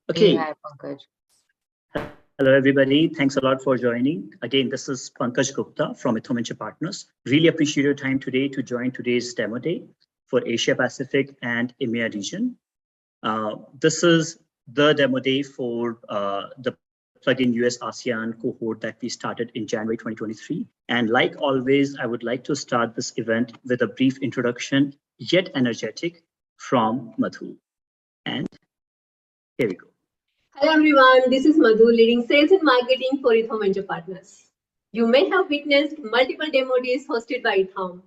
Okay. Hi, Pankaj. Hello, everybody. Thanks a lot for joining. Again, this is Pankaj Gupta from EthAum Venture Partners. Really appreciate your time today to join today's demo day for Asia Pacific and EMEA region. This is the demo day for the plugin US ASEAN cohort that we started in January 2023. And like always, I would like to start this event with a brief introduction, yet energetic, from Madhu. And here we go. Hello everyone, this is Madhu, leading sales and marketing for EthAum Venture Partners. You may have witnessed multiple demo days hosted by EthAum.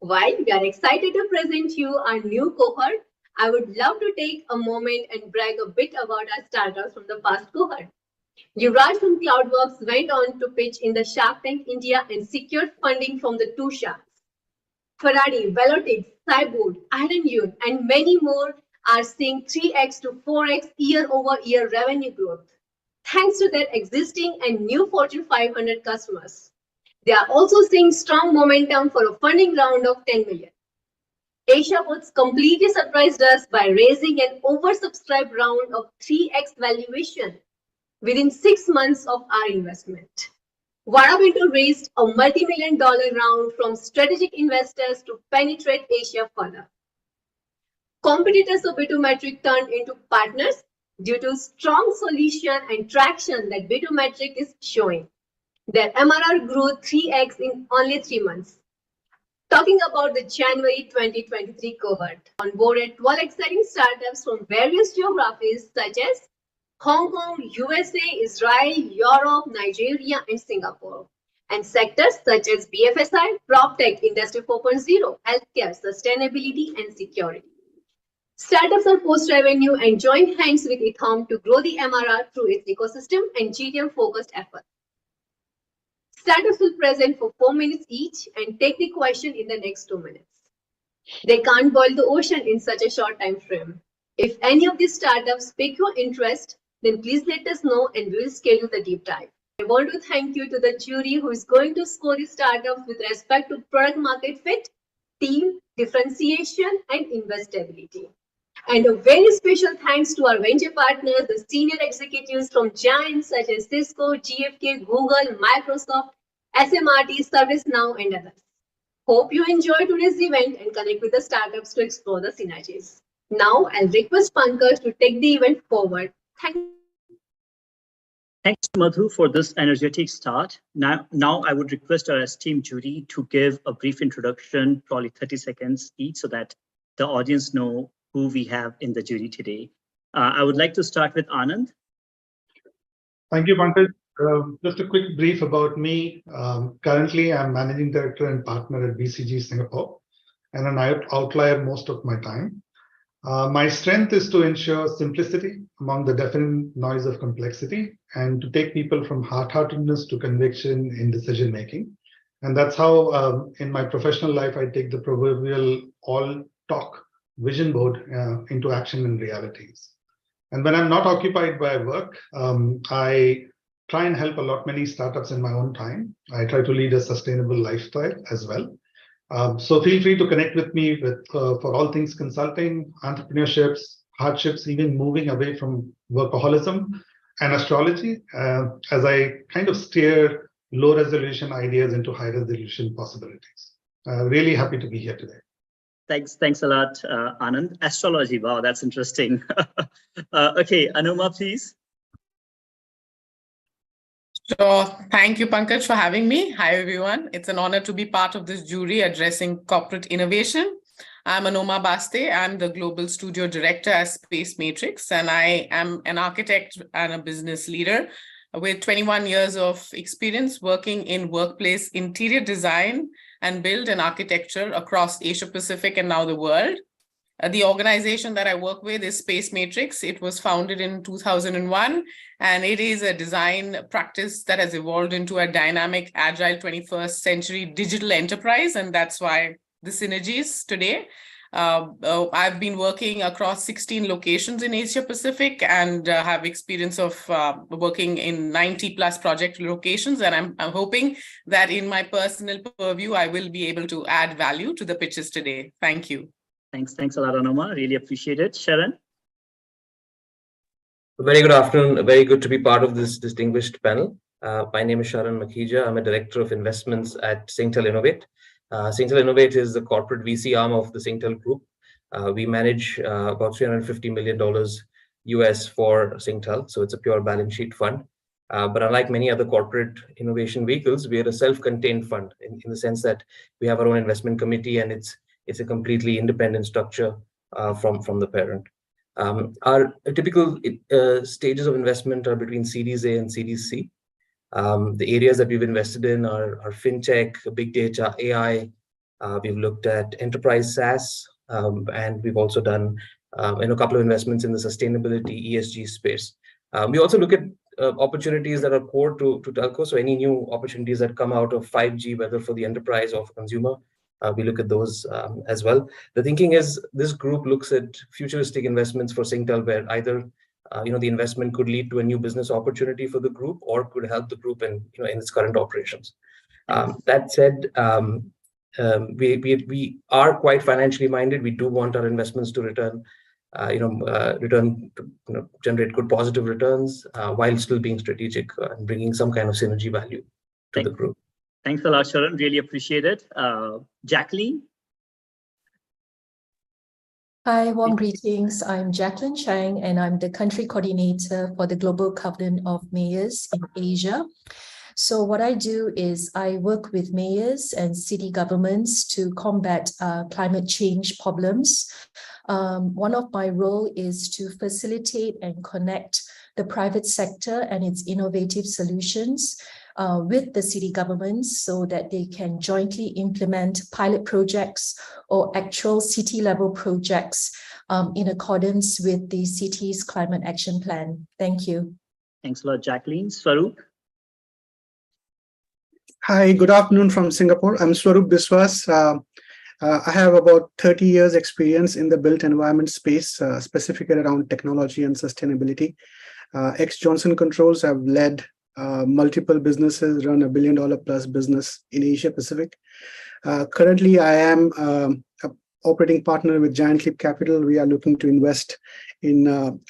While we are excited to present you our new cohort, I would love to take a moment and brag a bit about our startups from the past cohort. Yuvraj from Cloudworks went on to pitch in the Shark Tank India and secured funding from the two sharks. Ferrari, Velotix, Cyborg, Iron Yun, and many more are seeing 3x to 4x year-over-year revenue growth, thanks to their existing and new Fortune 500 customers. They are also seeing strong momentum for a funding round of 10 million. Asia Boats completely surprised us by raising an oversubscribed round of 3x valuation within 6 months of our investment. Vadavinto raised a multi-million-dollar round from strategic investors to penetrate Asia further. Competitors of Bitometric turned into partners due to strong solution and traction that Bitometric is showing. Their MRR grew 3x in only 3 months. Talking about the January 2023 cohort, onboarded 12 exciting startups from various geographies such as Hong Kong, USA, Israel, Europe, Nigeria, and Singapore, and sectors such as BFSI, PropTech, Industry 4.0, healthcare, sustainability, and security. Startups are post-revenue and join hands with EthAum to grow the MRR through its ecosystem and GTM-focused efforts. Startups will present for 4 minutes each and take the question in the next 2 minutes. They can't boil the ocean in such a short time frame. If any of these startups pique your interest, then please let us know and we will schedule the deep dive. I want to thank you to the jury who is going to score the startups with respect to product market fit, team, differentiation, and investability. And a very special thanks to our venture partners, the senior executives from giants such as Cisco, GFK, Google, Microsoft, SMRT, ServiceNow, and others. Hope you enjoy today's event and connect with the startups to explore the synergies. Now, I'll request Pankaj to take the event forward. Thanks, Madhu, for this energetic start. Now I would request our esteemed jury to give a brief introduction, probably 30 seconds each, so that the audience know who we have in the jury today. I would like to start with Anand. Thank you, Pankaj. Just a quick brief about me. Currently, I'm Managing Director and Partner at BCG Singapore, and an outlier most of my time. My strength is to ensure simplicity among the deafening noise of complexity and to take people from hard-heartedness to conviction in decision-making. And that's how, in my professional life, I take the proverbial all-talk vision board into action and realities. And when I'm not occupied by work, I try and help many startups in my own time. I try to lead a sustainable lifestyle as well. So feel free to connect with me for all things consulting, entrepreneurships, hardships, even moving away from workaholism and astrology, as I kind of steer low resolution ideas into high resolution possibilities. Really happy to be here today. Thanks a lot, Anand. Astrology, wow, that's interesting. Okay, Anuma, please. So thank you, Pankaj, for having me. Hi, everyone. It's an honor to be part of this jury addressing corporate innovation. I'm Anoma Baste. I'm the Global Studio Director at Space Matrix, and I am an architect and a business leader with 21 years of experience working in workplace interior design and build and architecture across Asia Pacific and now the world. The organization that I work with is Space Matrix. It was founded in 2001, and it is a design practice that has evolved into a dynamic, agile 21st century digital enterprise, and that's why the synergies today. I've been working across 16 locations in Asia Pacific and have experience of working in 90 plus project locations. And I'm hoping that in my personal purview, I will be able to add value to the pitches today. Thank you. Thanks a lot, Anoma. Really appreciate it. Sharon? Very good afternoon. Very good to be part of this distinguished panel. My name is Sharan Makhija. I'm a director of investments at Singtel Innovate. Singtel Innovate is the corporate VC arm of the Singtel Group. We manage about $350 million US for Singtel, so it's a pure balance sheet fund. But unlike many other corporate innovation vehicles, we are a self-contained fund in the sense that we have our own investment committee, and it's a completely independent structure from the parent. Our typical stages of investment are between Series A and Series C. The areas that we've invested in are fintech, big data, AI. We've looked at enterprise SaaS, and we've also done a couple of investments in the sustainability ESG space. We also look at opportunities that are core to telco. So any new opportunities that come out of 5G, whether for the enterprise or for consumer, we look at those as well. The thinking is this group looks at futuristic investments for Singtel, where either the investment could lead to a new business opportunity for the group or could help the group in its current operations. That said, we are quite financially minded. We do want our investments to return, generate good positive returns while still being strategic and bringing some kind of synergy value to the group. Thanks a lot, Sharan. Really appreciate it. Jacqueline? Hi, warm greetings. I'm Jacqueline Chang, and I'm the country coordinator for the Global Covenant of Mayors in Asia. So what I do is I work with mayors and city governments to combat climate change problems. One of my role is to facilitate and connect the private sector and its innovative solutions with the city governments so that they can jointly implement pilot projects or actual city level projects in accordance with the city's climate action plan. Thank you. Thanks a lot, Jacqueline. Swaroop? Hi, good afternoon from Singapore. I'm Swaroop Biswas. I have about 30 years experience in the built environment space, specifically around technology and sustainability. Ex-Johnson Controls have led multiple businesses, run $1 billion plus business in Asia Pacific. Currently, I am an operating partner with Giant Leap Capital. We are looking to invest in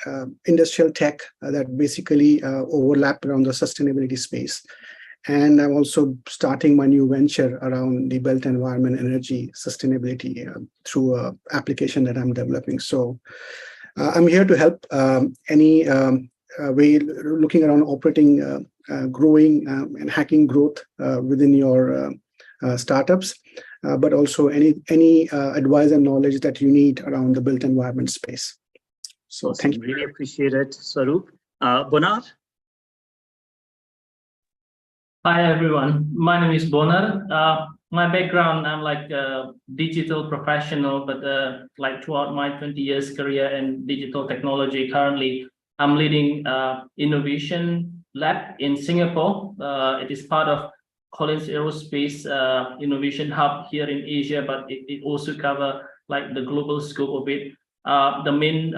industrial tech that basically overlap around the sustainability space. And I'm also starting my new venture around the built environment, energy, sustainability through an application that I'm developing. So I'm here to help any way looking around operating, growing and hacking growth within your startups, but also any advice and knowledge that you need around the built environment space. So awesome. Thank you. Really appreciate it, Swaroop. Bonar? Hi, everyone. My name is Bonar. My background, I'm like a digital professional, but like throughout my 20 years career in digital technology, currently I'm leading innovation lab in Singapore. It is part of Collins Aerospace Innovation Hub here in Asia, but it also covers like the global scope of it. The main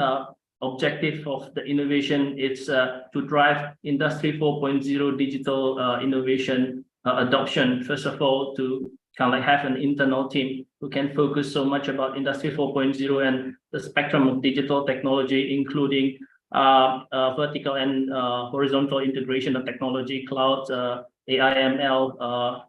objective of the innovation is to drive Industry 4.0 digital innovation adoption. First of all, to kind of like have an internal team who can focus so much about Industry 4.0 and the spectrum of digital technology, including vertical and horizontal integration of technology, cloud, AI, ML,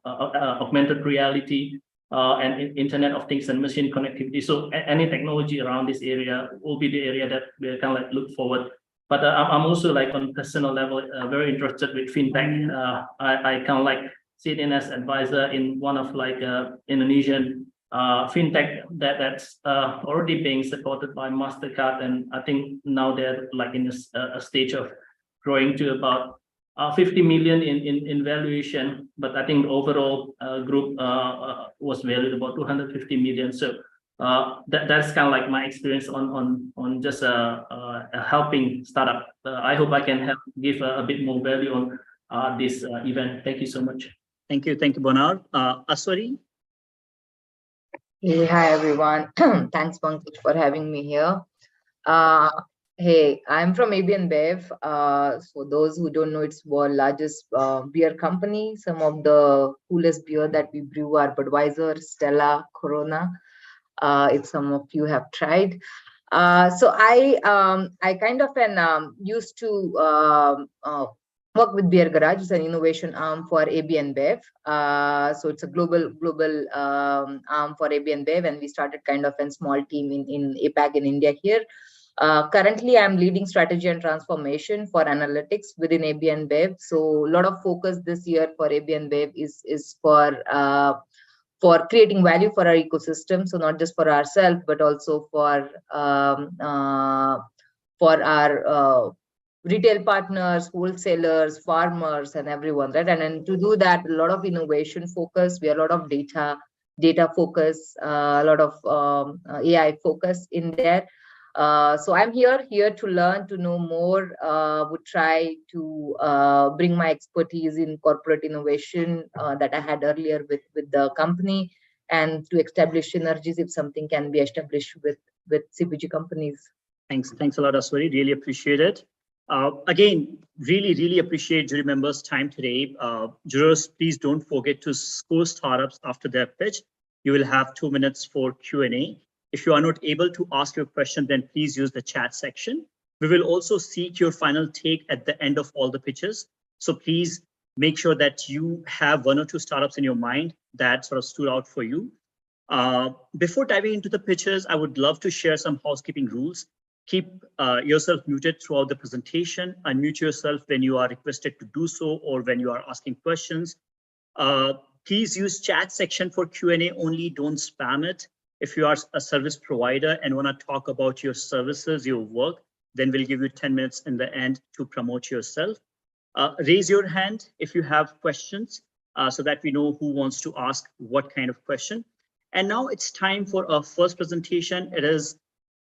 augmented reality, and Internet of Things and machine connectivity. So any technology around this area will be the area that we kind of like look forward. But I'm also like on personal level very interested with fintech. I kind of like sit in as advisor in one of like Indonesian fintech that's already being supported by MasterCard, and I think now they're like in a stage of growing to about 50 million in valuation, but I think the overall group was valued about 250 million. So that's kind of like my experience on just helping startup. I hope I can help give a bit more value on this event. Thank you so much. Thank you, Bonar. Aswari? Hey, hi everyone. Thanks, Pankaj, for having me here. Hey, I'm from AB InBev. For those who don't know, it's world's largest beer company. Some of the coolest beer that we brew are Budweiser, Stella, Corona. If some of you have tried. So I kind of used to work with Beer Garage. It's an innovation arm for AB and Bev. So it's a global arm for AB and Bev, and we started kind of a small team in APAC in India here. Currently, I'm leading strategy and transformation for analytics within AB and Bev. So a lot of focus this year for AB and Bev is for creating value for our ecosystem. So not just for ourselves, but also for our retail partners, wholesalers, farmers, and everyone, right? And then to do that, a lot of innovation focus, we have a lot of data focus, a lot of AI focus in there. So I'm here to learn, to know more, would try to bring my expertise in corporate innovation that I had earlier with the company, and to establish synergies if something can be established with CPG companies. Thanks a lot, Aswari. Really appreciate it. Again, really appreciate jury members' time today. Jurors, please don't forget to score startups after their pitch. You will have 2 minutes for Q&A. If you are not able to ask your question, then please use the chat section. We will also seek your final take at the end of all the pitches. So please make sure that you have 1 or 2 startups in your mind that sort of stood out for you. Before diving into the pitches, I would love to share some housekeeping rules. Keep yourself muted throughout the presentation. Unmute yourself when you are requested to do so or when you are asking questions. Please use chat section for Q&A only, don't spam it. If you are a service provider and want to talk about your services, your work, then we'll give you 10 minutes in the end to promote yourself. Raise your hand if you have questions so that we know who wants to ask what kind of question. And now it's time for our first presentation. It is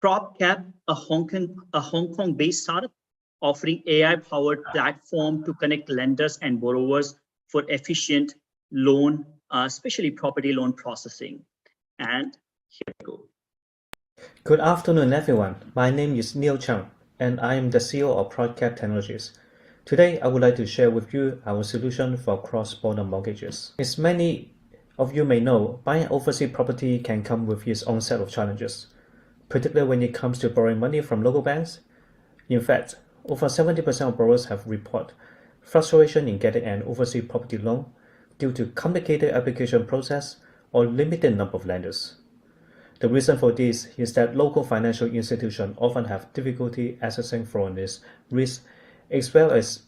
PropTech, a Hong Kong-based startup offering AI-powered platform to connect lenders and borrowers for efficient loan, especially property loan processing. And here we go. Good afternoon, everyone. My name is Neil Chang, and I am the CEO of PropTech Technologies. Today, I would like to share with you our solution for cross-border mortgages. As many of you may know, buying overseas property can come with its own set of challenges, particularly when it comes to borrowing money from local banks. In fact, over 70% of borrowers have reported frustration in getting an overseas property loan due to complicated application process or limited number of lenders. The reason for this is that local financial institutions often have difficulty assessing foreigners' risk, as well as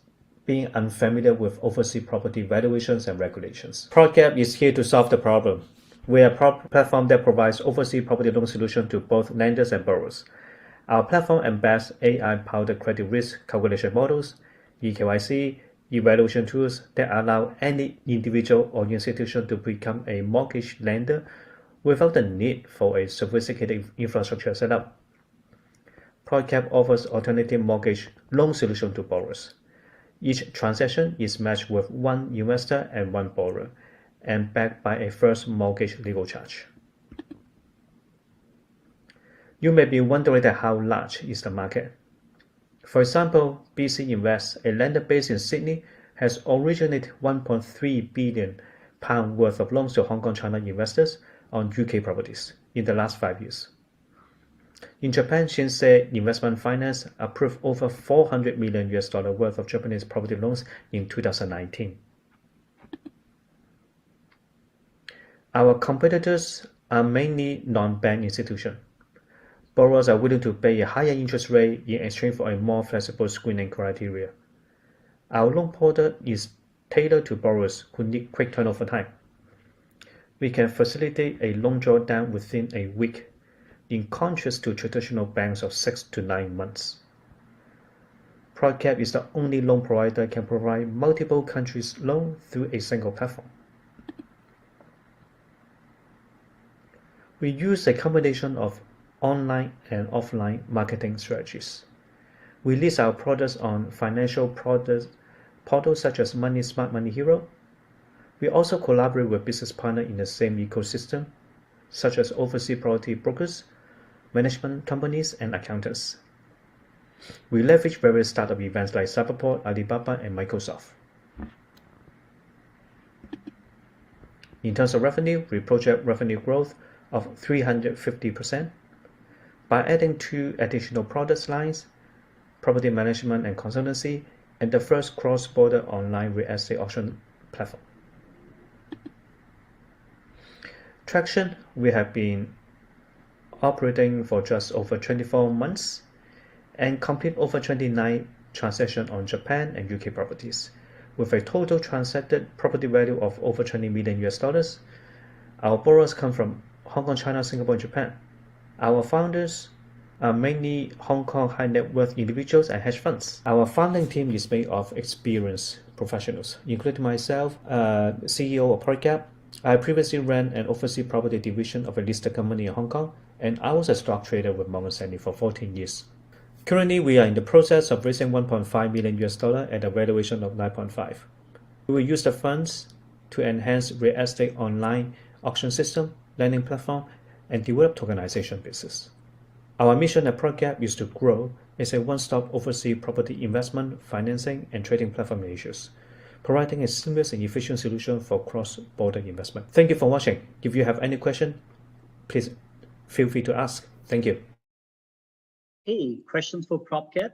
being unfamiliar with overseas property valuations and regulations. PropTech is here to solve the problem. We are a platform that provides overseas property loan solution to both lenders and borrowers. Our platform embeds AI-powered credit risk calculation models, eKYC, evaluation tools that allow any individual or institution to become a mortgage lender without the need for a sophisticated infrastructure setup. PropTech offers alternative mortgage loan solution to borrowers. Each transaction is matched with one investor and one borrower, and backed by a first mortgage legal charge. You may be wondering how large is the market. For example, BC Invest, a lender based in Sydney, has originated £1.3 billion worth of loans to Hong Kong China investors on UK properties in the last 5 years. In Japan, Shinsei Investment Finance approved over $400 million worth of Japanese property loans in 2019. Our competitors are mainly non-bank institutions. Borrowers are willing to pay a higher interest rate in exchange for a more flexible screening criteria. Our loan product is tailored to borrowers who need quick turnover time. We can facilitate a loan drawdown within a week, in contrast to traditional banks of 6 to 9 months. PropTech is the only loan provider that can provide multiple countries' loans through a single platform. We use a combination of online and offline marketing strategies. We list our products on financial portals such as Money Smart Money Hero. We also collaborate with business partners in the same ecosystem, such as overseas property brokers, management companies, and accountants. We leverage various startup events like Cyberport, Alibaba, and Microsoft. In terms of revenue, we project revenue growth of 350%. by adding 2 additional product lines, property management and consultancy, and the first cross-border online real estate auction platform. Traction, we have been operating for just over 24 months and complete over 29 transactions on Japan and UK properties, with a total transacted property value of over $20 million. Our borrowers come from Hong Kong, China, Singapore, and Japan. Our founders are mainly Hong Kong high net worth individuals and hedge funds. Our founding team is made of experienced professionals, including myself, CEO of PropTech. I previously ran and oversee property division of a listed company in Hong Kong, and I was a stock trader with Morgan Stanley for 14 years. Currently, we are in the process of raising $1.5 million at a valuation of 9.5. We will use the funds to enhance real estate online auction system, lending platform, and develop tokenization business. Our mission at PropTech is to grow as a one-stop overseas property investment, financing, and trading platform in Asia, providing a seamless and efficient solution for cross-border investment. Thank you for watching. If you have any question, please feel free to ask. Thank you. Hey, questions for PropTech?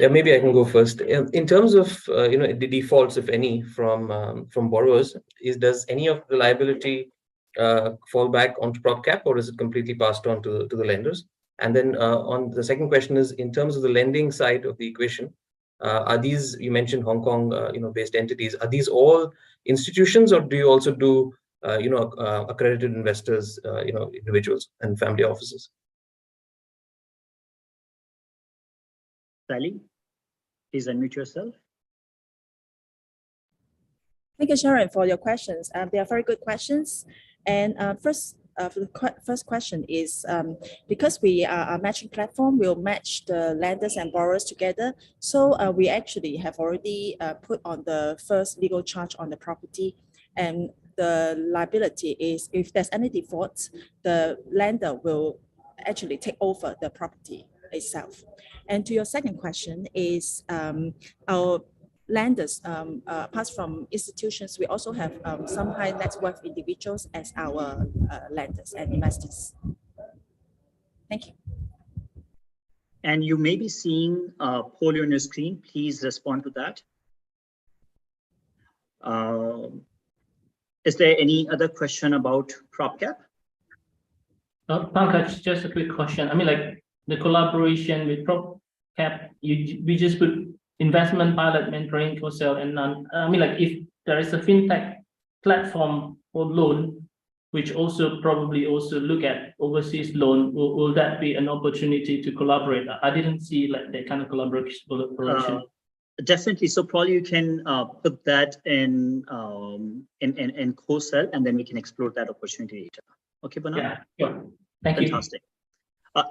Yeah, maybe I can go first. In terms of the defaults, if any, from borrowers, does any of the liability fall back onto PropTech, or is it completely passed on to the lenders? And then on the second question is, in terms of the lending side of the equation, are these, you mentioned Hong Kong based entities, are these all institutions, or do you also do accredited investors, individuals and family offices? Sally, please unmute yourself. Thank you, Sharon, for your questions. They are very good questions. And first question is, because we are a matching platform, we'll match the lenders and borrowers together. So we actually have already put on the first legal charge on the property, and the liability is, if there's any defaults, the lender will actually take over the property itself. And to your second question is, our lenders, apart from institutions, we also have some high net worth individuals as our lenders and investors. Thank you. And you may be seeing a poll on your screen. Please respond to that. Is there any other question about PropTech? Pankaj, just a quick question. I mean, like the collaboration with PropTech, we just put investment, pilot, mentoring, co-sell, and none. I mean, like if there is a fintech platform for loan, which also probably also look at overseas loan, will that be an opportunity to collaborate? I didn't see like that kind of collaboration. Definitely. So probably you can put that in co-sell, and then we can explore that opportunity later. Okay, Bernard? Yeah, sure. Thank you. Fantastic.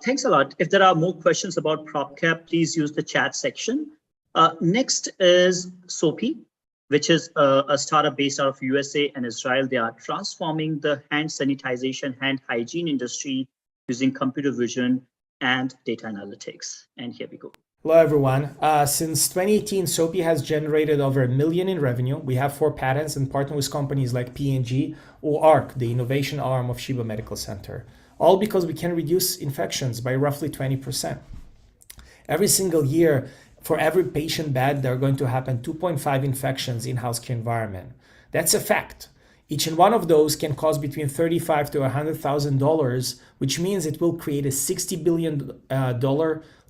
Thanks a lot. If there are more questions about PropTech, please use the chat section. Next is Sopi, which is a startup based out of USA and Israel. They are transforming the hand sanitization, hand hygiene industry using computer vision and data analytics. And here we go. Hello, everyone. Since 2018, Sopi has generated over $1 million in revenue. We have 4 patents and partner with companies like P&G or ARC, the innovation arm of Sheba Medical Center, all because we can reduce infections by roughly 20%. Every single year, for every patient bed, there are going to happen 2.5 infections in healthcare environment. That's a fact. Each and one of those can cost between $35,000 to $100,000, which means it will create a $60 billion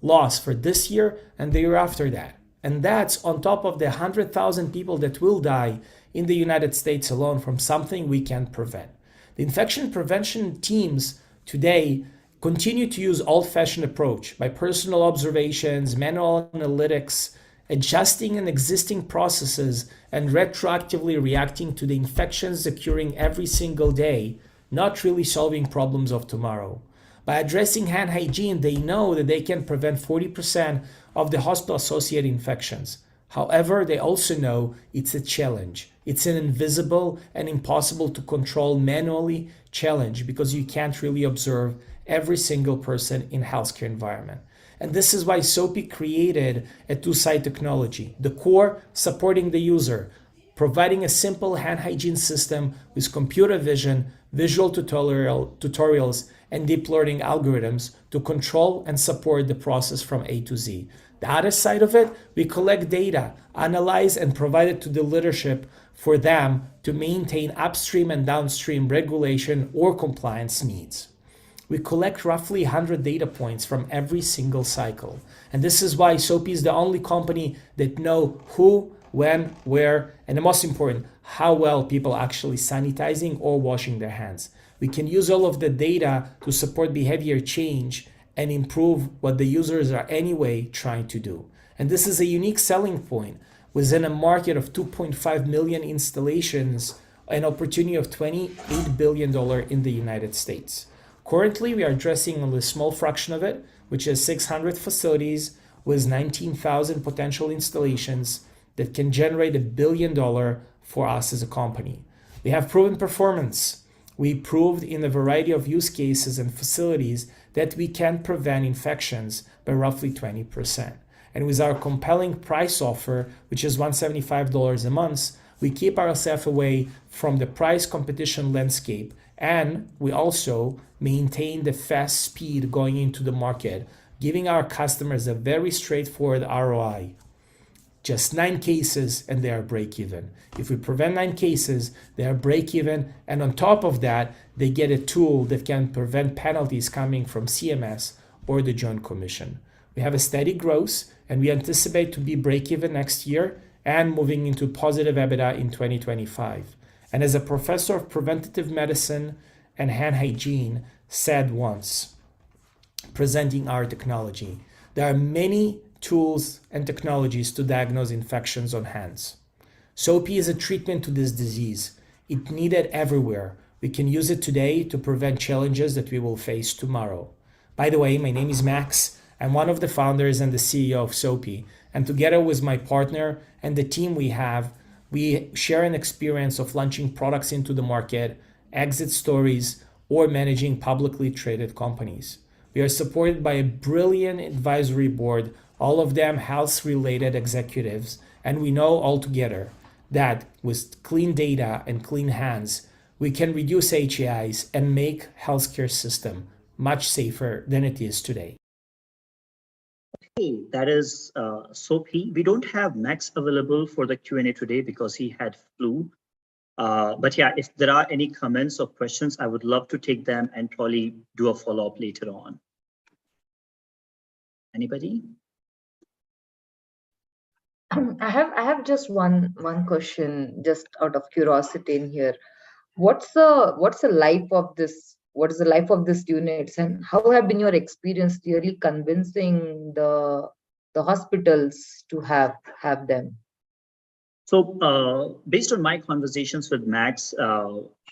loss for this year and the year after that. And that's on top of the 100,000 people that will die in the United States alone from something we can't prevent. The infection prevention teams today continue to use old-fashioned approach by personal observations, manual analytics, adjusting an existing processes, and retroactively reacting to the infections occurring every single day, not really solving problems of tomorrow. By addressing hand hygiene, they know that they can prevent 40% of the hospital-associated infections. However, they also know it's a challenge. It's an invisible and impossible to control manually challenge because you can't really observe every single person in healthcare environment. And this is why Sopi created a two-side technology. The core, supporting the user, providing a simple hand hygiene system with computer vision, visual tutorials, and deep learning algorithms to control and support the process from A to Z. The other side of it, we collect data, analyze, and provide it to the leadership for them to maintain upstream and downstream regulation or compliance needs. We collect roughly 100 data points from every single cycle. And this is why SOAPy is the only company that know who, when, where, and the most important, how well people actually sanitizing or washing their hands. We can use all of the data to support behavior change and improve what the users are anyway trying to do. And this is a unique selling point within a market of 2.5 million installations, an opportunity of $28 billion in the United States. Currently, we are addressing only a small fraction of it, which is 600 facilities with 19,000 potential installations that can generate $1 billion for us as a company. We have proven performance. We proved in a variety of use cases and facilities that we can prevent infections by roughly 20%. And with our compelling price offer, which is $175 a month, we keep ourselves away from the price competition landscape, and we also maintain the fast speed going into the market, giving our customers a very straightforward ROI. Just 9 cases and they are break even. If we prevent 9 cases, they are break even, and on top of that, they get a tool that can prevent penalties coming from CMS or the Joint Commission. We have a steady growth, and we anticipate to be break even next year and moving into positive EBITDA in 2025. And as a professor of preventative medicine and hand hygiene said once, presenting our technology, there are many tools and technologies to diagnose infections on hands. SOAPy is a treatment to this disease. It's needed everywhere. We can use it today to prevent challenges that we will face tomorrow. By the way, my name is Max. I'm one of the founders and the CEO of SOAPy, and together with my partner and the team we have, we share an experience of launching products into the market, exit stories, or managing publicly traded companies. We are supported by a brilliant advisory board, all of them health-related executives, and we know altogether that with clean data and clean hands, we can reduce HAIs and make healthcare system much safer than it is today. Okay, that is SOAPy. We don't have Max available for the Q&A today because he had flu. But yeah, if there are any comments or questions, I would love to take them and probably do a follow-up later on. Anybody? I have just one question, just out of curiosity in here. What's the life of this? What is the life of these units, and how have been your experience really convincing the hospitals to have them? So based on my conversations with Max,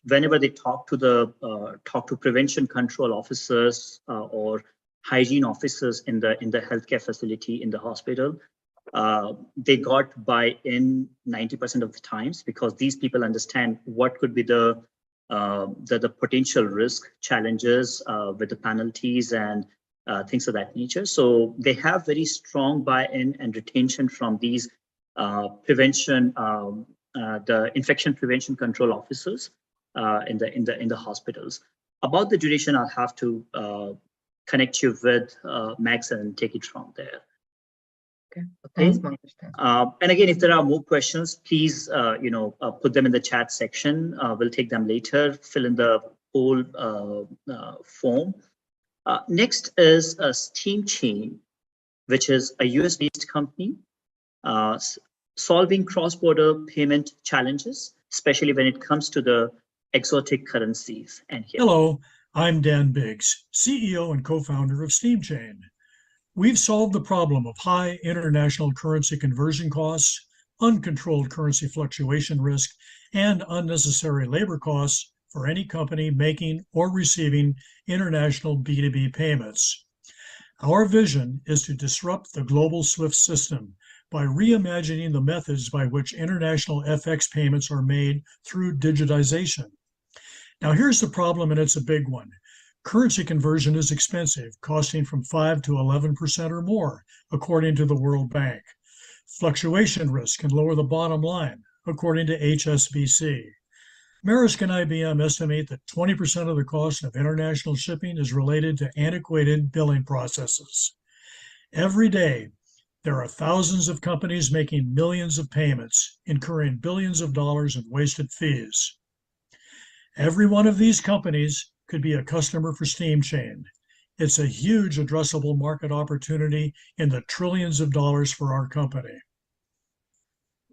whenever they talk to prevention control officers or hygiene officers in the healthcare facility in the hospital, they got buy-in 90% of the times, because these people understand what could be the potential risk challenges with the penalties and things of that nature. So they have very strong buy-in and retention from these the infection prevention control officers in the hospitals. About the duration, I'll have to connect you with Max and take it from there. Okay. Thanks, Pankaj. And again, if there are more questions, please put them in the chat section. We'll take them later. Fill in the whole form. Next is Steam Chain, which is a US-based company solving cross-border payment challenges, especially when it comes to the exotic currencies. And here. Hello, I'm Dan Biggs, CEO and co-founder of Steam Chain. We've solved the problem of high international currency conversion costs, uncontrolled currency fluctuation risk, and unnecessary labor costs for any company making or receiving international B2B payments. Our vision is to disrupt the global SWIFT system by reimagining the methods by which international FX payments are made through digitization. Now, here's the problem, and it's a big one. Currency conversion is expensive, costing from 5 to 11% or more, according to the World Bank. Fluctuation risk can lower the bottom line, according to HSBC. Maersk and IBM estimate that 20% of the cost of international shipping is related to antiquated billing processes. Every day, there are thousands of companies making millions of payments, incurring billions of dollars in wasted fees. Every one of these companies could be a customer for SteamChain. It's a huge addressable market opportunity in the trillions of dollars for our company.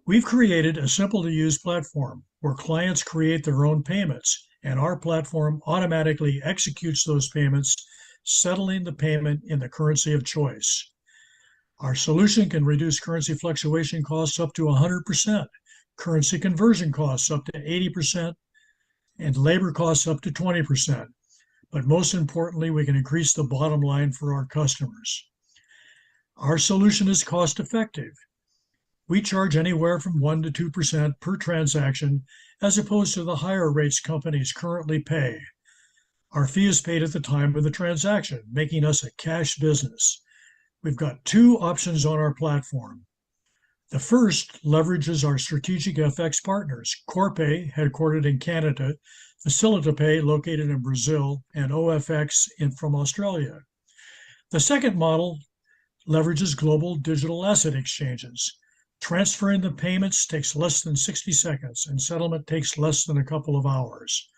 We've created a simple-to-use platform where clients create their own payments, and our platform automatically executes those payments, settling the payment in the currency of choice. Our solution can reduce currency fluctuation costs up to 100%, currency conversion costs up to 80%, and labor costs up to 20%. But most importantly, we can increase the bottom line for our customers. Our solution is cost-effective. We charge anywhere from 1% to 2% per transaction, as opposed to the higher rates companies currently pay. Our fee is paid at the time of the transaction, making us a cash business. We've got two options on our platform. The first leverages our strategic FX partners, Corpay, headquartered in Canada, FacilitaPay, located in Brazil, and OFX from Australia. The second model leverages global digital asset exchanges. Transferring the payments takes less than 60 seconds, and settlement takes less than a couple of hours.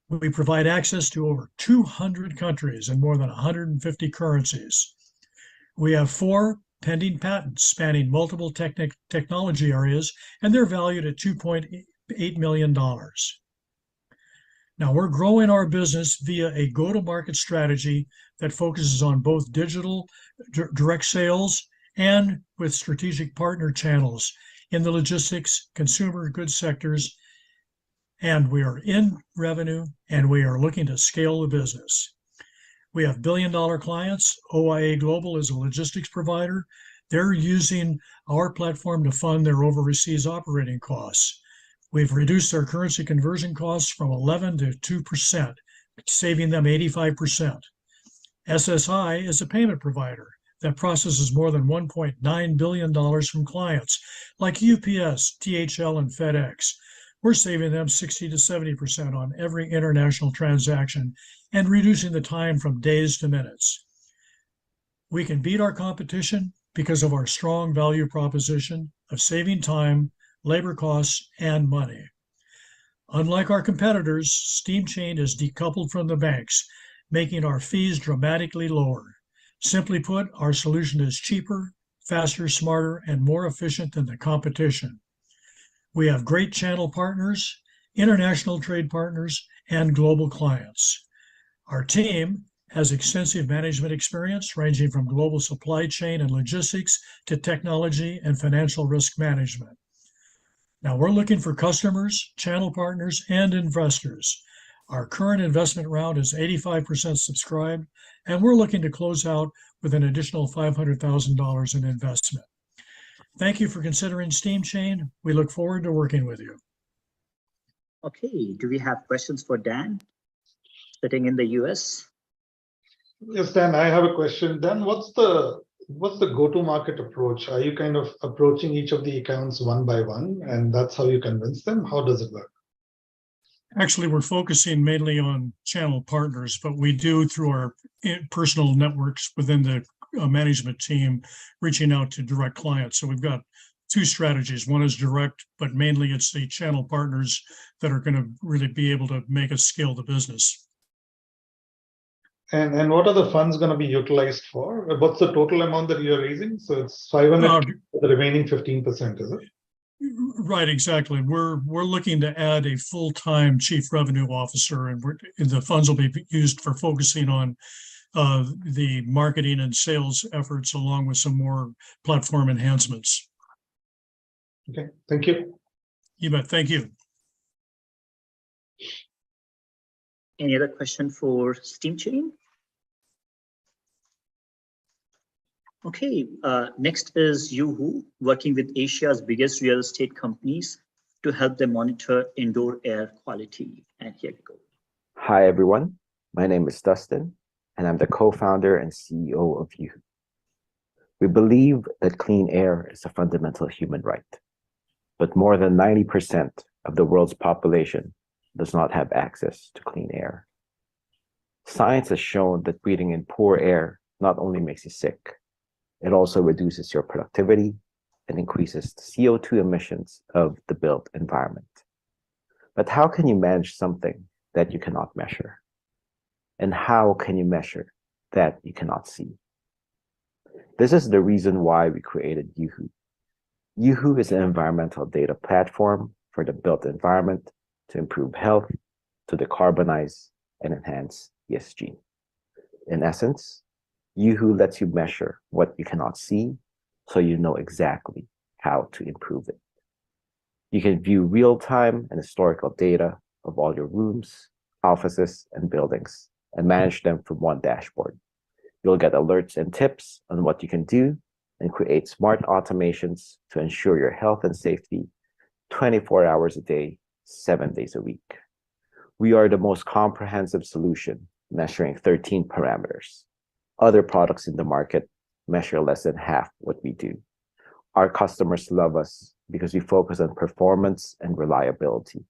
We provide access to over 200 countries and more than 150 currencies. We have 4 pending patents spanning multiple technology areas, and they're valued at $2.8 million. Now, we're growing our business via a go-to-market strategy that focuses on both digital direct sales and with strategic partner channels in the logistics, consumer goods sectors, and we are in revenue, and we are looking to scale the business. We have billion-dollar clients. OIA Global is a logistics provider. They're using our platform to fund their overseas operating costs. We've reduced their currency conversion costs from 11% to 2%, saving them 85%. SSI is a payment provider that processes more than $1.9 billion from clients like UPS, DHL, and FedEx. We're saving them 60 to 70% on every international transaction and reducing the time from days to minutes. We can beat our competition because of our strong value proposition of saving time, labor costs, and money. Unlike our competitors, SteamChain is decoupled from the banks, making our fees dramatically lower. Simply put, our solution is cheaper, faster, smarter, and more efficient than the competition. We have great channel partners, international trade partners, and global clients. Our team has extensive management experience ranging from global supply chain and logistics to technology and financial risk management. Now, we're looking for customers, channel partners, and investors. Our current investment round is 85% subscribed, and we're looking to close out with an additional $500,000 in investment. Thank you for considering SteamChain. We look forward to working with you. Okay, do we have questions for Dan, sitting in the US? Yes, Dan, I have a question. Dan, what's the go-to-market approach? Are you kind of approaching each of the accounts one by one, and that's how you convince them? How does it work? Actually, we're focusing mainly on channel partners, but we do, through our personal networks within the management team, reaching out to direct clients. So we've got 2 strategies. One is direct, but mainly it's the channel partners that are going to really be able to make us scale the business. And what are the funds going to be utilized for? What's the total amount that you're raising? So it's 500 for the remaining 15%, is it? Right, exactly. We're looking to add a full-time chief revenue officer, and the funds will be used for focusing on the marketing and sales efforts, along with some more platform enhancements. Okay, thank you. You bet. Thank you. Any other question for SteamChain? Okay, next is Yoo-Hoo, working with Asia's biggest real estate companies to help them monitor indoor air quality. And here we go. Hi, everyone. My name is Dustin, and I'm the co-founder and CEO of Yoo-Hoo. We believe that clean air is a fundamental human right. but more than 90% of the world's population does not have access to clean air. Science has shown that breathing in poor air not only makes you sick, it also reduces your productivity and increases the CO2 emissions of the built environment. But how can you manage something that you cannot measure? And how can you measure that you cannot see? This is the reason why we created Yuhu. Yuhu is an environmental data platform for the built environment to improve health, to decarbonize, and enhance ESG. In essence, Yuhu lets you measure what you cannot see, so you know exactly how to improve it. You can view real-time and historical data of all your rooms, offices, and buildings, and manage them from one dashboard. You'll get alerts and tips on what you can do and create smart automations to ensure your health and safety 24 hours a day, 7 days a week. We are the most comprehensive solution, measuring 13 parameters. Other products in the market measure less than half what we do. Our customers love us because we focus on performance and reliability.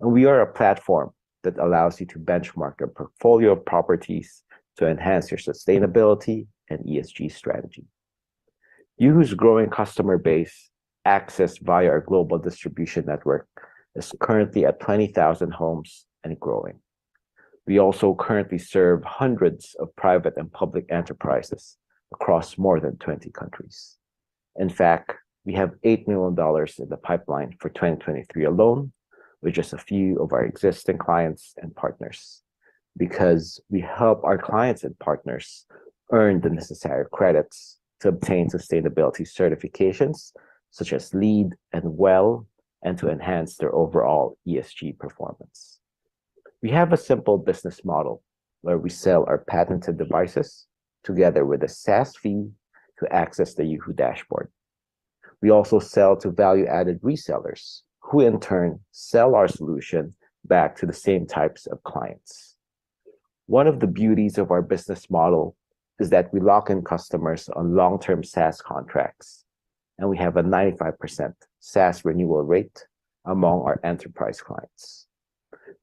And we are a platform that allows you to benchmark your portfolio of properties to enhance your sustainability and ESG strategy. Yuhu's growing customer base, accessed via our global distribution network, is currently at 20,000 homes and growing. We also currently serve hundreds of private and public enterprises across more than 20 countries. In fact, we have $8 million in the pipeline for 2023 alone, with just a few of our existing clients and partners, because we help our clients and partners earn the necessary credits to obtain sustainability certifications, such as LEED and WELL, and to enhance their overall ESG performance. We have a simple business model where we sell our patented devices together with a SaaS fee to access the Yuhu dashboard. We also sell to value-added resellers, who in turn sell our solution back to the same types of clients. One of the beauties of our business model is that we lock in customers on long-term SaaS contracts, and we have a 95% SaaS renewal rate among our enterprise clients.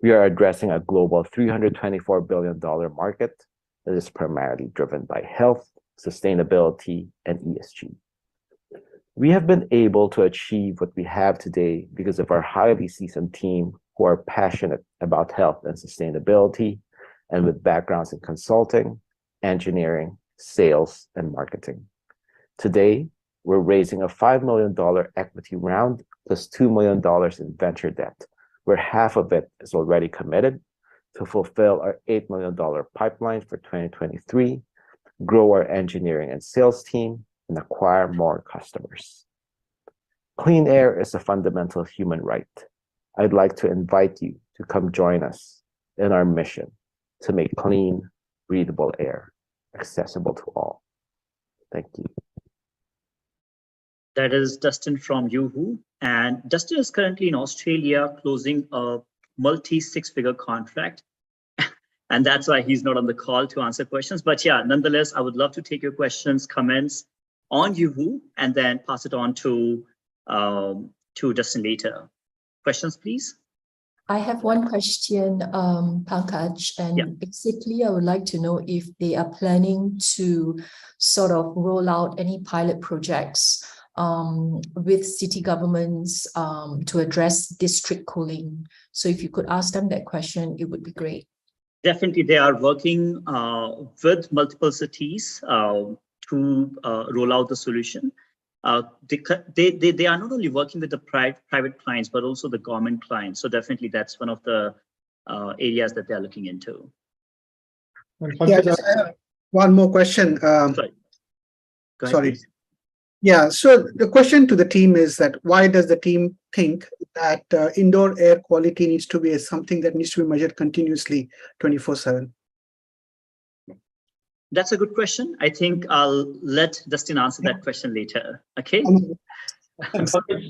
We are addressing a global $324 billion market that is primarily driven by health, sustainability, and ESG. We have been able to achieve what we have today because of our highly seasoned team who are passionate about health and sustainability, and with backgrounds in consulting, engineering, sales, and marketing. Today, we're raising a $5 million equity round plus $2 million in venture debt, where half of it is already committed to fulfill our $8 million pipeline for 2023, grow our engineering and sales team, and acquire more customers. Clean air is a fundamental human right. I'd like to invite you to come join us in our mission to make clean, breathable air accessible to all. Thank you. That is Dustin from Yuhu. And Dustin is currently in Australia closing a multi-six-figure contract. And that's why he's not on the call to answer questions. But yeah, nonetheless, I would love to take your questions, comments on Yuhu, and then pass it on to Dustin later. Questions, please? I have one question, Pankaj, and basically I would like to know if they are planning to sort of roll out any pilot projects with city governments to address district cooling. So if you could ask them that question, it would be great. Definitely, they are working with multiple cities to roll out the solution. They are not only working with the private clients, but also the government clients. So definitely that's one of the areas that they're looking into. Yeah, just one more question. Sorry. Go ahead, please. Yeah, so the question to the team is that why does the team think that indoor air quality needs to be something that needs to be measured continuously 24/7? That's a good question. I think I'll let Dustin answer that question later. Okay.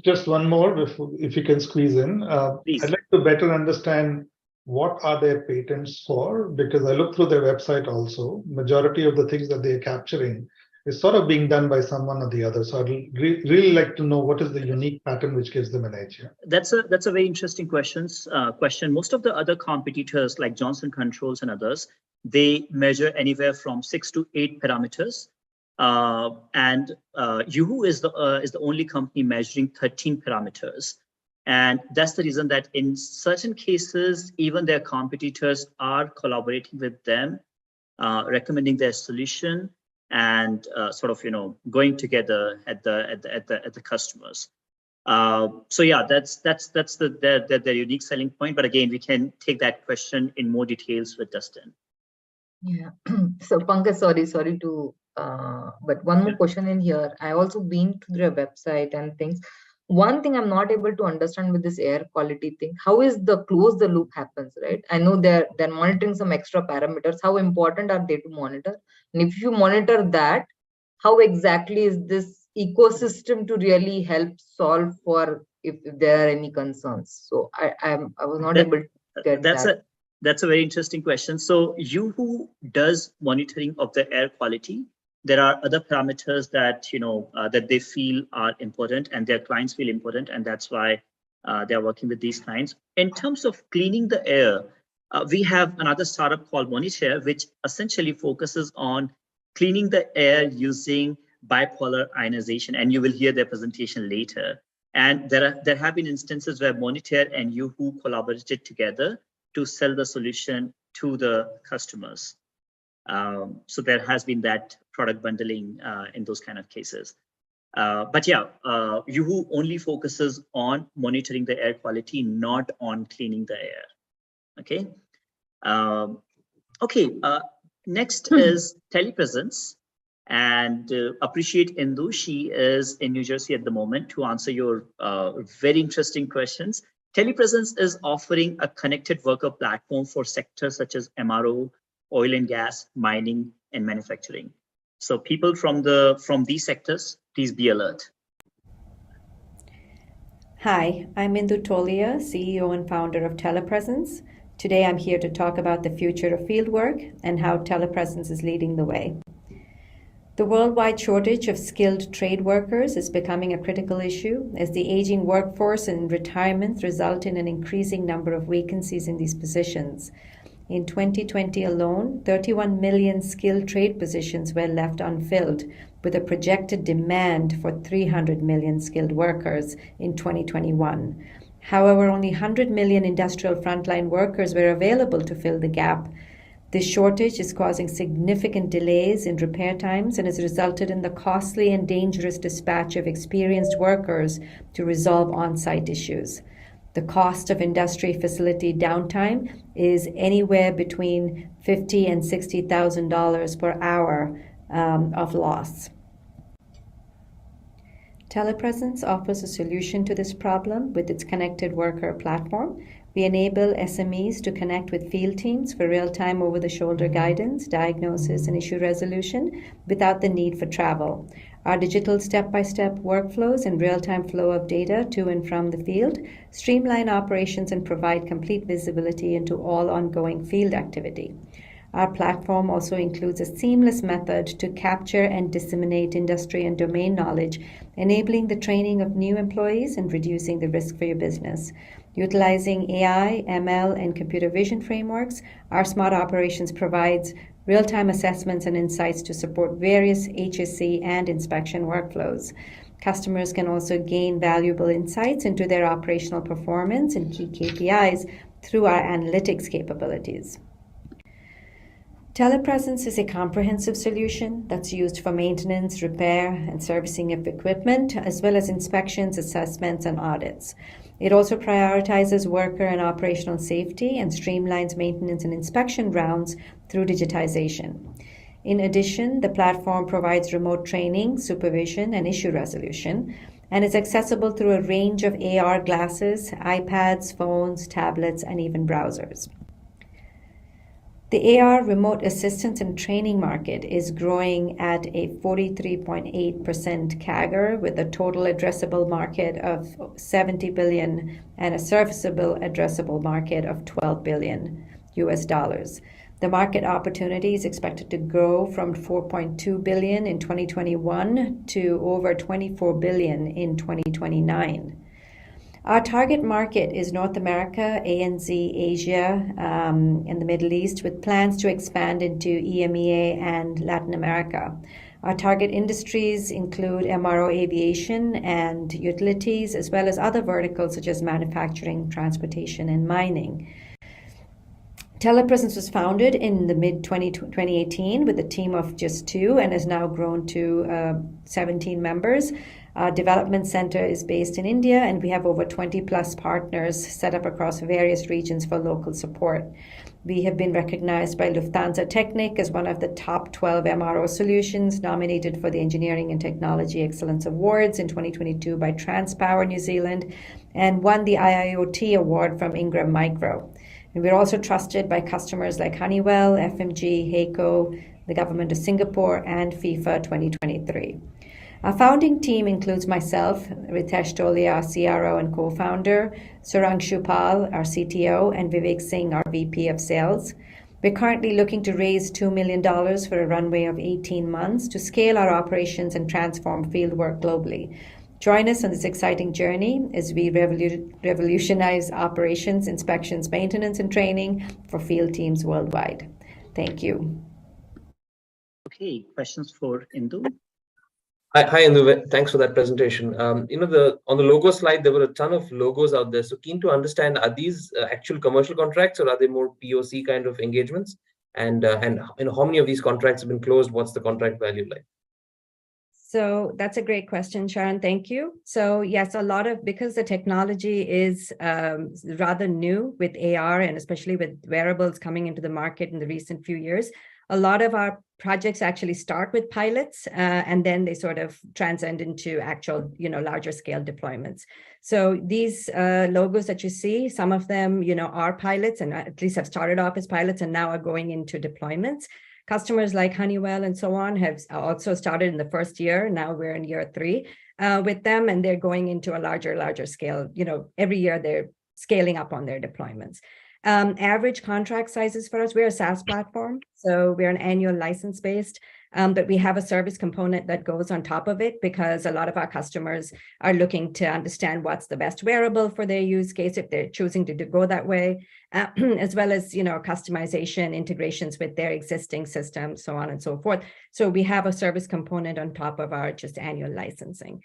Just one more, if you can squeeze in. I'd like to better understand what are their patents for, because I looked through their website also. Majority of the things that they're capturing is sort of being done by someone or the other. So I'd really like to know what is the unique pattern which gives them an edge here. That's a very interesting question. Most of the other competitors like Johnson Controls and others, they measure anywhere from 6 to 8 parameters. And Yoohoo is the only company measuring 13 parameters. And that's the reason that in certain cases, even their competitors are collaborating with them, recommending their solution, and going together at the customers. So yeah, that's their unique selling point. But again, we can take that question in more details with Dustin. Yeah. So Pankaj, sorry to, but one more question in here. I also been to their website and things. One thing I'm not able to understand with this air quality thing, how is the close the loop happens, right? I know they're monitoring some extra parameters. How important are they to monitor? And if you monitor that, how exactly is this ecosystem to really help solve for if there are any concerns? So I was not able to get that. That's a very interesting question. So Yoohoo does monitoring of the air quality. There are other parameters that that they feel are important and their clients feel important, and that's why they are working with these clients. In terms of cleaning the air, we have another startup called Monitor, which essentially focuses on cleaning the air using bipolar ionization, and you will hear their presentation later. And there have been instances where Monitor and Yoohoo collaborated together to sell the solution to the customers. So there has been that product bundling in those kind of cases. But yeah, Yoohoo only focuses on monitoring the air quality, not on cleaning the air. Okay. Next is telepresence, and appreciate Indu. She is in New Jersey at the moment to answer your very interesting questions. Telepresence is offering a connected worker platform for sectors such as MRO, oil and gas, mining, and manufacturing. So people from these sectors, please be alert. Hi, I'm Indu Tolia, CEO and founder of Telepresence. Today I'm here to talk about the future of fieldwork and how telepresence is leading the way. The worldwide shortage of skilled trade workers is becoming a critical issue as the aging workforce and retirement result in an increasing number of vacancies in these positions. In 2020 alone, 31 million skilled trade positions were left unfilled, with a projected demand for 300 million skilled workers in 2021. However, only 100 million industrial frontline workers were available to fill the gap. This shortage is causing significant delays in repair times and has resulted in the costly and dangerous dispatch of experienced workers to resolve on-site issues. The cost of industry facility downtime is anywhere between $50,000 and $60,000 per hour of loss. Telepresence offers a solution to this problem with its connected worker platform. We enable SMEs to connect with field teams for real-time over-the-shoulder guidance, diagnosis, and issue resolution without the need for travel. Our digital step-by-step workflows and real-time flow of data to and from the field streamline operations and provide complete visibility into all ongoing field activity. Our platform also includes a seamless method to capture and disseminate industry and domain knowledge, enabling the training of new employees and reducing the risk for your business. Utilizing AI, ML, and computer vision frameworks, our smart operations provides real-time assessments and insights to support various HSE and inspection workflows. Customers can also gain valuable insights into their operational performance and key KPIs through our analytics capabilities. Telepresence is a comprehensive solution that's used for maintenance, repair, and servicing of equipment, as well as inspections, assessments, and audits. It also prioritizes worker and operational safety and streamlines maintenance and inspection rounds through digitization. In addition, the platform provides remote training, supervision, and issue resolution, and is accessible through a range of AR glasses, iPads, phones, tablets, and even browsers. The AR remote assistance and training market is growing at a 43.8% CAGR with a total addressable market of $70 billion and a serviceable addressable market of $12 billion. The market opportunity is expected to grow from 4.2 billion in 2021 to over 24 billion in 2029. Our target market is North America, ANZ, Asia, and the Middle East, with plans to expand into EMEA and Latin America. Our target industries include MRO aviation and utilities, as well as other verticals such as manufacturing, transportation, and mining. Telepresence was founded in the mid-2018 with a team of just 2 and has now grown to 17 members. Our development center is based in India, and we have over 20 plus partners set up across various regions for local support. We have been recognized by Lufthansa Technik as one of the top 12 MRO solutions, nominated for the Engineering and Technology Excellence Awards in 2022 by Transpower New Zealand, and won the IIoT Award from Ingram Micro. And we're also trusted by customers like Honeywell, FMG, HAECO, the Government of Singapore, and FIFA 2023. Our founding team includes myself, Ritesh Tolia, our CRO and co-founder, Surangshu Pal, our CTO, and Vivek Singh, our VP of Sales. We're currently looking to raise $2 million for a runway of 18 months to scale our operations and transform fieldwork globally. Join us on this exciting journey as we revolutionize operations, inspections, maintenance, and training for field teams worldwide. Thank you. Okay, questions for Indu? Hi, Indu. Thanks for that presentation. On the logo slide, there were a ton of logos out there. So keen to understand, are these actual commercial contracts, or are they more POC kind of engagements? And how many of these contracts have been closed? What's the contract value like? So that's a great question, Sharon. Thank you. So yes, because the technology is rather new with AR, and especially with wearables coming into the market in the recent few years, a lot of our projects actually start with pilots, and then they sort of transcend into actual, larger scale deployments. So these logos that you see, some of them, are pilots, and at least have started off as pilots and now are going into deployments. Customers like Honeywell and so on have also started in the first year. Now we're in year 3 with them, and they're going into a larger scale. Every year they're scaling up on their deployments. Average contract sizes for us, we're a SaaS platform, so we're an annual license based, but we have a service component that goes on top of it, because a lot of our customers are looking to understand what's the best wearable for their use case if they're choosing to go that way, as well as customization, integrations with their existing systems, so on and so forth. So we have a service component on top of our just annual licensing.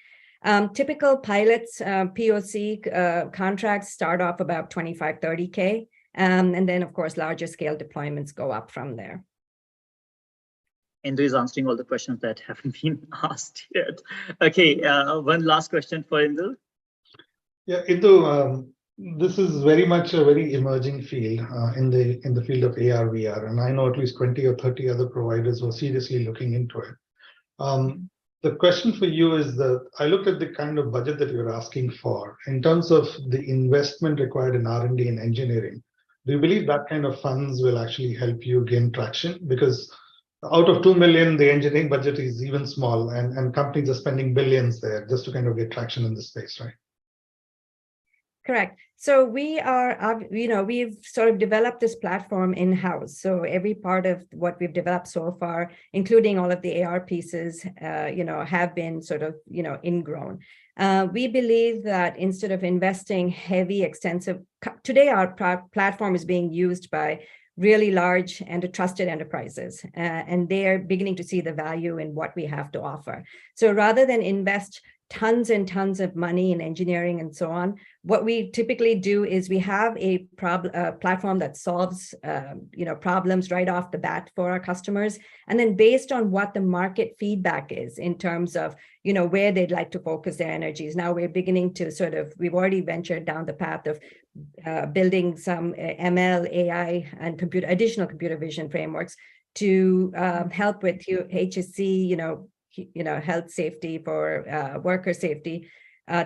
Typical pilots, POC contracts start off about 25-30K. And then, of course, larger scale deployments go up from there. Indu is answering all the questions that haven't been asked yet. Okay, one last question for Indu. Yeah, Indu, this is very much a very emerging field in the field of AR, VR, and I know at least 20 or 30 other providers were seriously looking into it. The question for you is I looked at the kind of budget that you're asking for in terms of the investment required in R&D and engineering. Do you believe that kind of funds will actually help you gain traction? Because out of 2 million, the engineering budget is even small, and companies are spending billions there just to kind of get traction in the space, right? Correct. So we are, we've sort of developed this platform in-house. So every part of what we've developed so far, including all of the AR pieces, have been sort of, ingrown. We believe that instead of investing heavy, extensive, today our platform is being used by really large and trusted enterprises, and they're beginning to see the value in what we have to offer. So rather than invest tons and tons of money in engineering and so on, what we typically do is we have a platform that solves problems right off the bat for our customers, and then based on what the market feedback is in terms of where they'd like to focus their energies. Now we're beginning to we've already ventured down the path of building some ML, AI, and additional computer vision frameworks to help with HSC, health safety for worker safety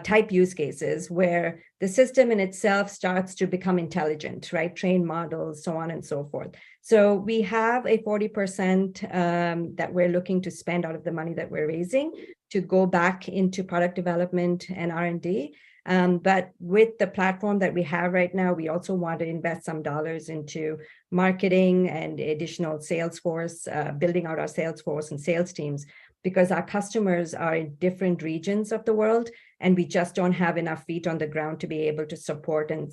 type use cases, where the system in itself starts to become intelligent, right? Train models, so on and so forth. So we have a 40% that we're looking to spend out of the money that we're raising to go back into product development and R&D. But with the platform that we have right now, we also want to invest some dollars into marketing and additional sales force, building out our sales force and sales teams, because our customers are in different regions of the world, and we just don't have enough feet on the ground to be able to support and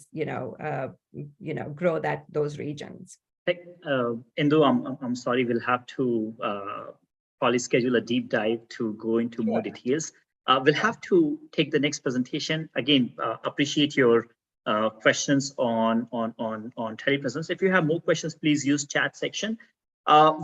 grow those regions. Indu, I'm sorry, we'll have to probably schedule a deep dive to go into more details. We'll have to take the next presentation. Again, appreciate your questions on telepresence. If you have more questions, please use chat section.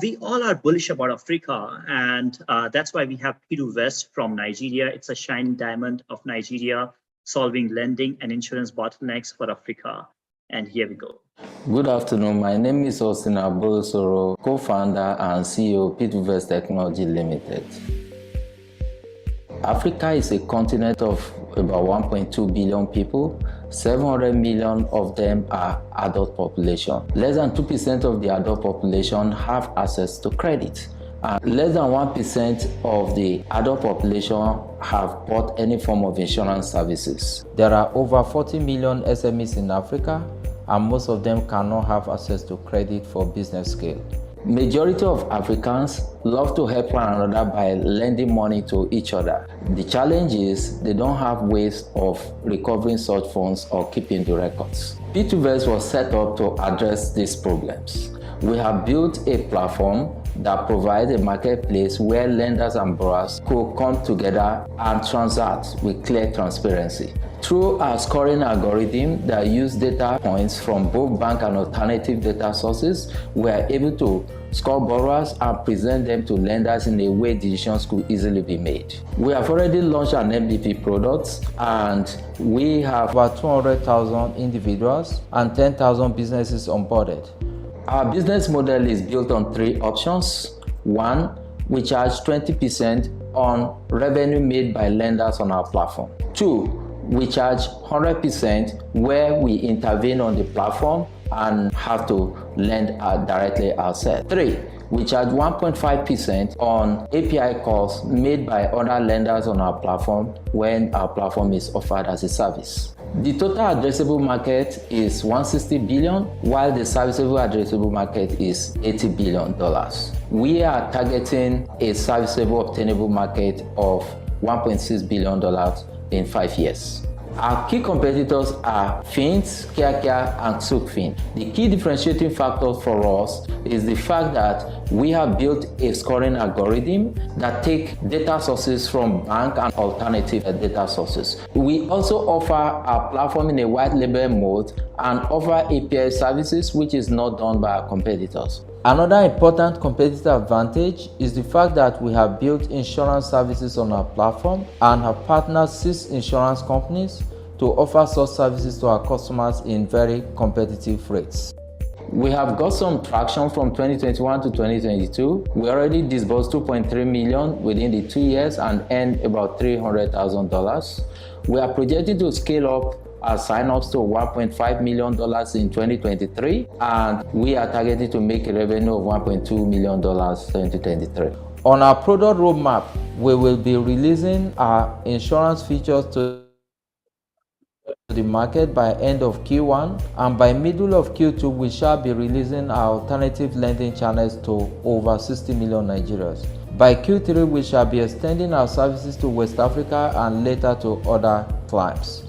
We all are bullish about Africa, and that's why we have Piru West from Nigeria. It's a shining diamond of Nigeria, solving lending and insurance bottlenecks for Africa. And here we go. Good afternoon. My name is Austin Abolosoro, co-founder and CEO of Piru West Technology Limited. Africa is a continent of about 1.2 billion people. 700 million of them are adult population. Less than 2% of the adult population have access to credit. And less than 1% of the adult population have bought any form of insurance services. There are over 40 million SMEs in Africa, and most of them cannot have access to credit for business scale. Majority of Africans love to help one another by lending money to each other. The challenge is they don't have ways of recovering such funds or keeping the records. Piru West was set up to address these problems. We have built a platform that provides a marketplace where lenders and borrowers could come together and transact with clear transparency. Through our scoring algorithm that use data points from both bank and alternative data sources, we are able to score borrowers and present them to lenders in a way decisions could easily be made. We have already launched an MVP product, and we have about 200,000 individuals and 10,000 businesses onboarded. Our business model is built on 3 options. 1, we charge 20% on revenue made by lenders on our platform. 2, we charge 100% where we intervene on the platform and have to lend directly ourselves. 3, we charge 1.5% on API calls made by other lenders on our platform when our platform is offered as a service. The total addressable market is $160 billion, while the serviceable addressable market is $80 billion. We are targeting a serviceable obtainable market of $1.6 billion in 5 years. Our key competitors are Fins, Kiakia, and Sukfin. The key differentiating factor for us is the fact that we have built a scoring algorithm that takes data sources from bank and alternative data sources. We also offer our platform in a white label mode and offer API services, which is not done by our competitors. Another important competitive advantage is the fact that we have built insurance services on our platform and have partnered 6 insurance companies to offer such services to our customers in very competitive rates. We have got some traction from 2021 to 2022. We already disbursed $2.3 million within the 2 years and earned about $300,000. We are projected to scale up our sign-ups to $1.5 million in 2023, and we are targeted to make a revenue of $1.2 million in 2023. On our product roadmap, we will be releasing our insurance features to the market by end of Q1, and by middle of Q2 we shall be releasing our alternative lending channels to over 60 million Nigerians. By Q3 we shall be extending our services to West Africa and later to other clients.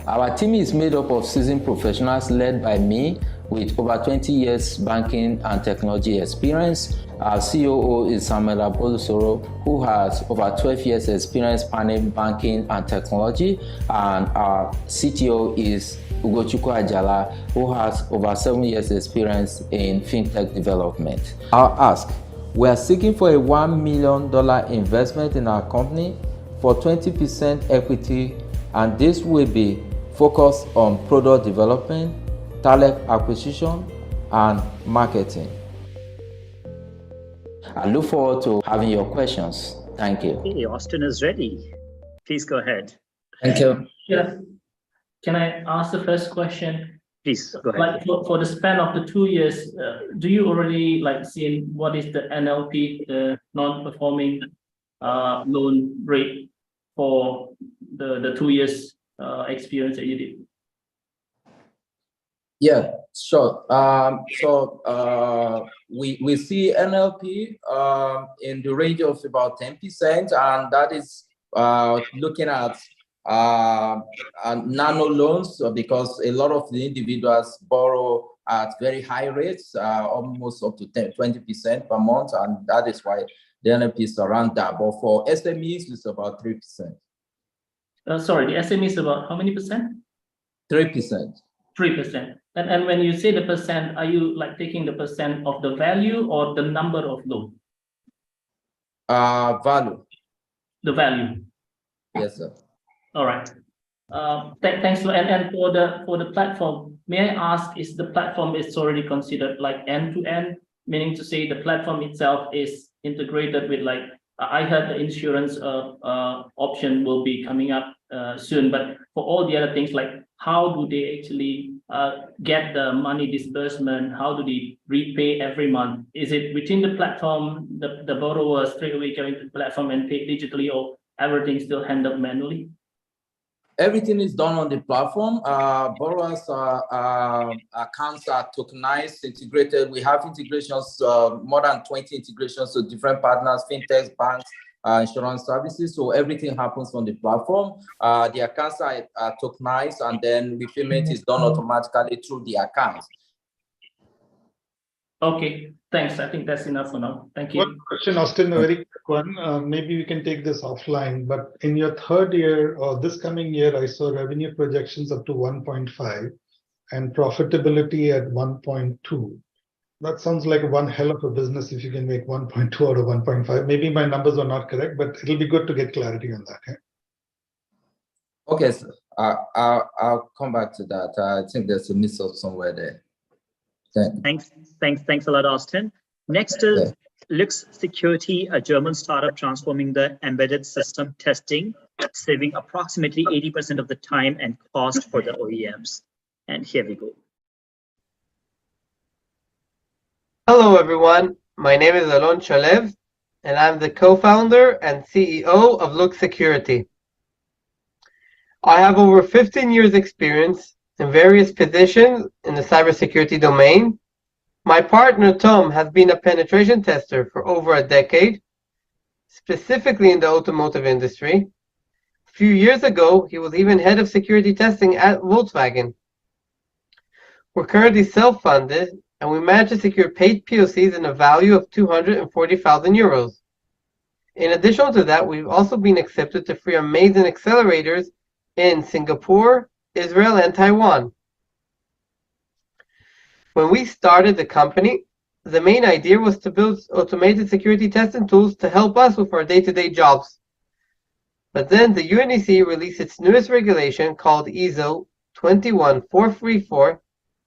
Our team is made up of seasoned professionals led by me with over 20 years banking and technology experience. Our COO is Samuel Abolosoro, who has over 12 years experience spanning banking and technology, and our CTO is Ugochukwu Ajala, who has over 7 years experience in fintech development. I'll ask, we are seeking for a $1 million investment in our company for 20% equity, and this will be focused on product development, talent acquisition, and marketing. I look forward to having your questions. Thank you. Okay, Austin is ready. Please go ahead. Thank you. Yeah. Can I ask the first question? Please go ahead. Like for the span of the 2 years, do you already see what is the NLP, the non-performing loan rate for the 2 years experience that you did? Yeah, sure. We see NLP in the range of about 10%, and that is looking at nano loans, because a lot of the individuals borrow at very high rates, almost up to 20% per month, and that is why the NLP is around that. But for SMEs, it's about 3%. Sorry, the SME is about how many percent? 3%. 3%. And when you say the percent, are you like taking the percent of the value or the number of loan? Value. The value. Yes, sir. All right. Thanks. And for the platform, may I ask, is the platform is already considered like end-to-end, meaning to say the platform itself is integrated with, like, I heard the insurance option will be coming up soon, but for all the other things, like how do they actually get the money disbursement? How do they repay every month? Is it within the platform, the borrower straight away going to the platform and pay digitally, or everything still handled manually? Everything is done on the platform. Borrowers' accounts are tokenized, integrated. We have integrations, more than 20 integrations to different partners, fintechs, banks, insurance services. So everything happens on the platform. The accounts are tokenized, and then the payment is done automatically through the accounts. Okay, thanks. I think that's enough for now. Thank you. One question, Austin, a very quick one. Maybe we can take this offline, but in your third year or this coming year, I saw revenue projections up to 1.5 and profitability at 1.2. That sounds like one hell of a business if you can make 1.2 out of 1.5. Maybe my numbers are not correct, but it'll be good to get clarity on that. Okay, Okay, so I'll come back to that. I think there's a mix-up somewhere there. Thanks a lot, Austin. Next is Lux Security, a German startup transforming the embedded system testing, saving approximately 80% of the time and cost for the OEMs. And here we go. Hello, everyone. My name is Alon Shalev, and I'm the co-founder and CEO of Lux Security. I have over 15 years experience in various positions in the cybersecurity domain. My partner, Tom, has been a penetration tester for over a decade, specifically in the automotive industry. A few years ago, he was even head of security testing at Volkswagen. We're currently self-funded, and we managed to secure paid POCs in a value of 240,000 euros. In addition to that, we've also been accepted to 3 amazing accelerators in Singapore, Israel, and Taiwan. When we started the company, the main idea was to build automated security testing tools to help us with our day-to-day jobs. But then the UNEC released its newest regulation called ISO 21434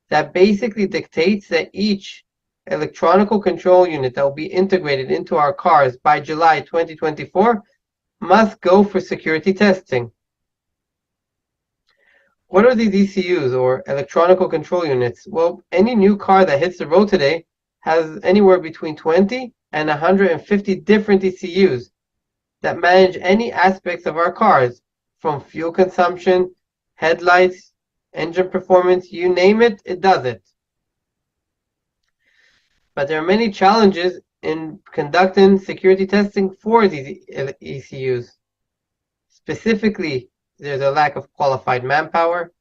that basically dictates that each electronic control unit that will be integrated into our cars by July 2024 must go for security testing. What are these ECUs, or electronic control units? Well, any new car that hits the road today has anywhere between 20 and 150 different ECUs that manage any aspects of our cars, from fuel consumption, headlights, engine performance, you name it, it does it. But there are many challenges in conducting security testing for these ECUs. Specifically, there's a lack of qualified manpower.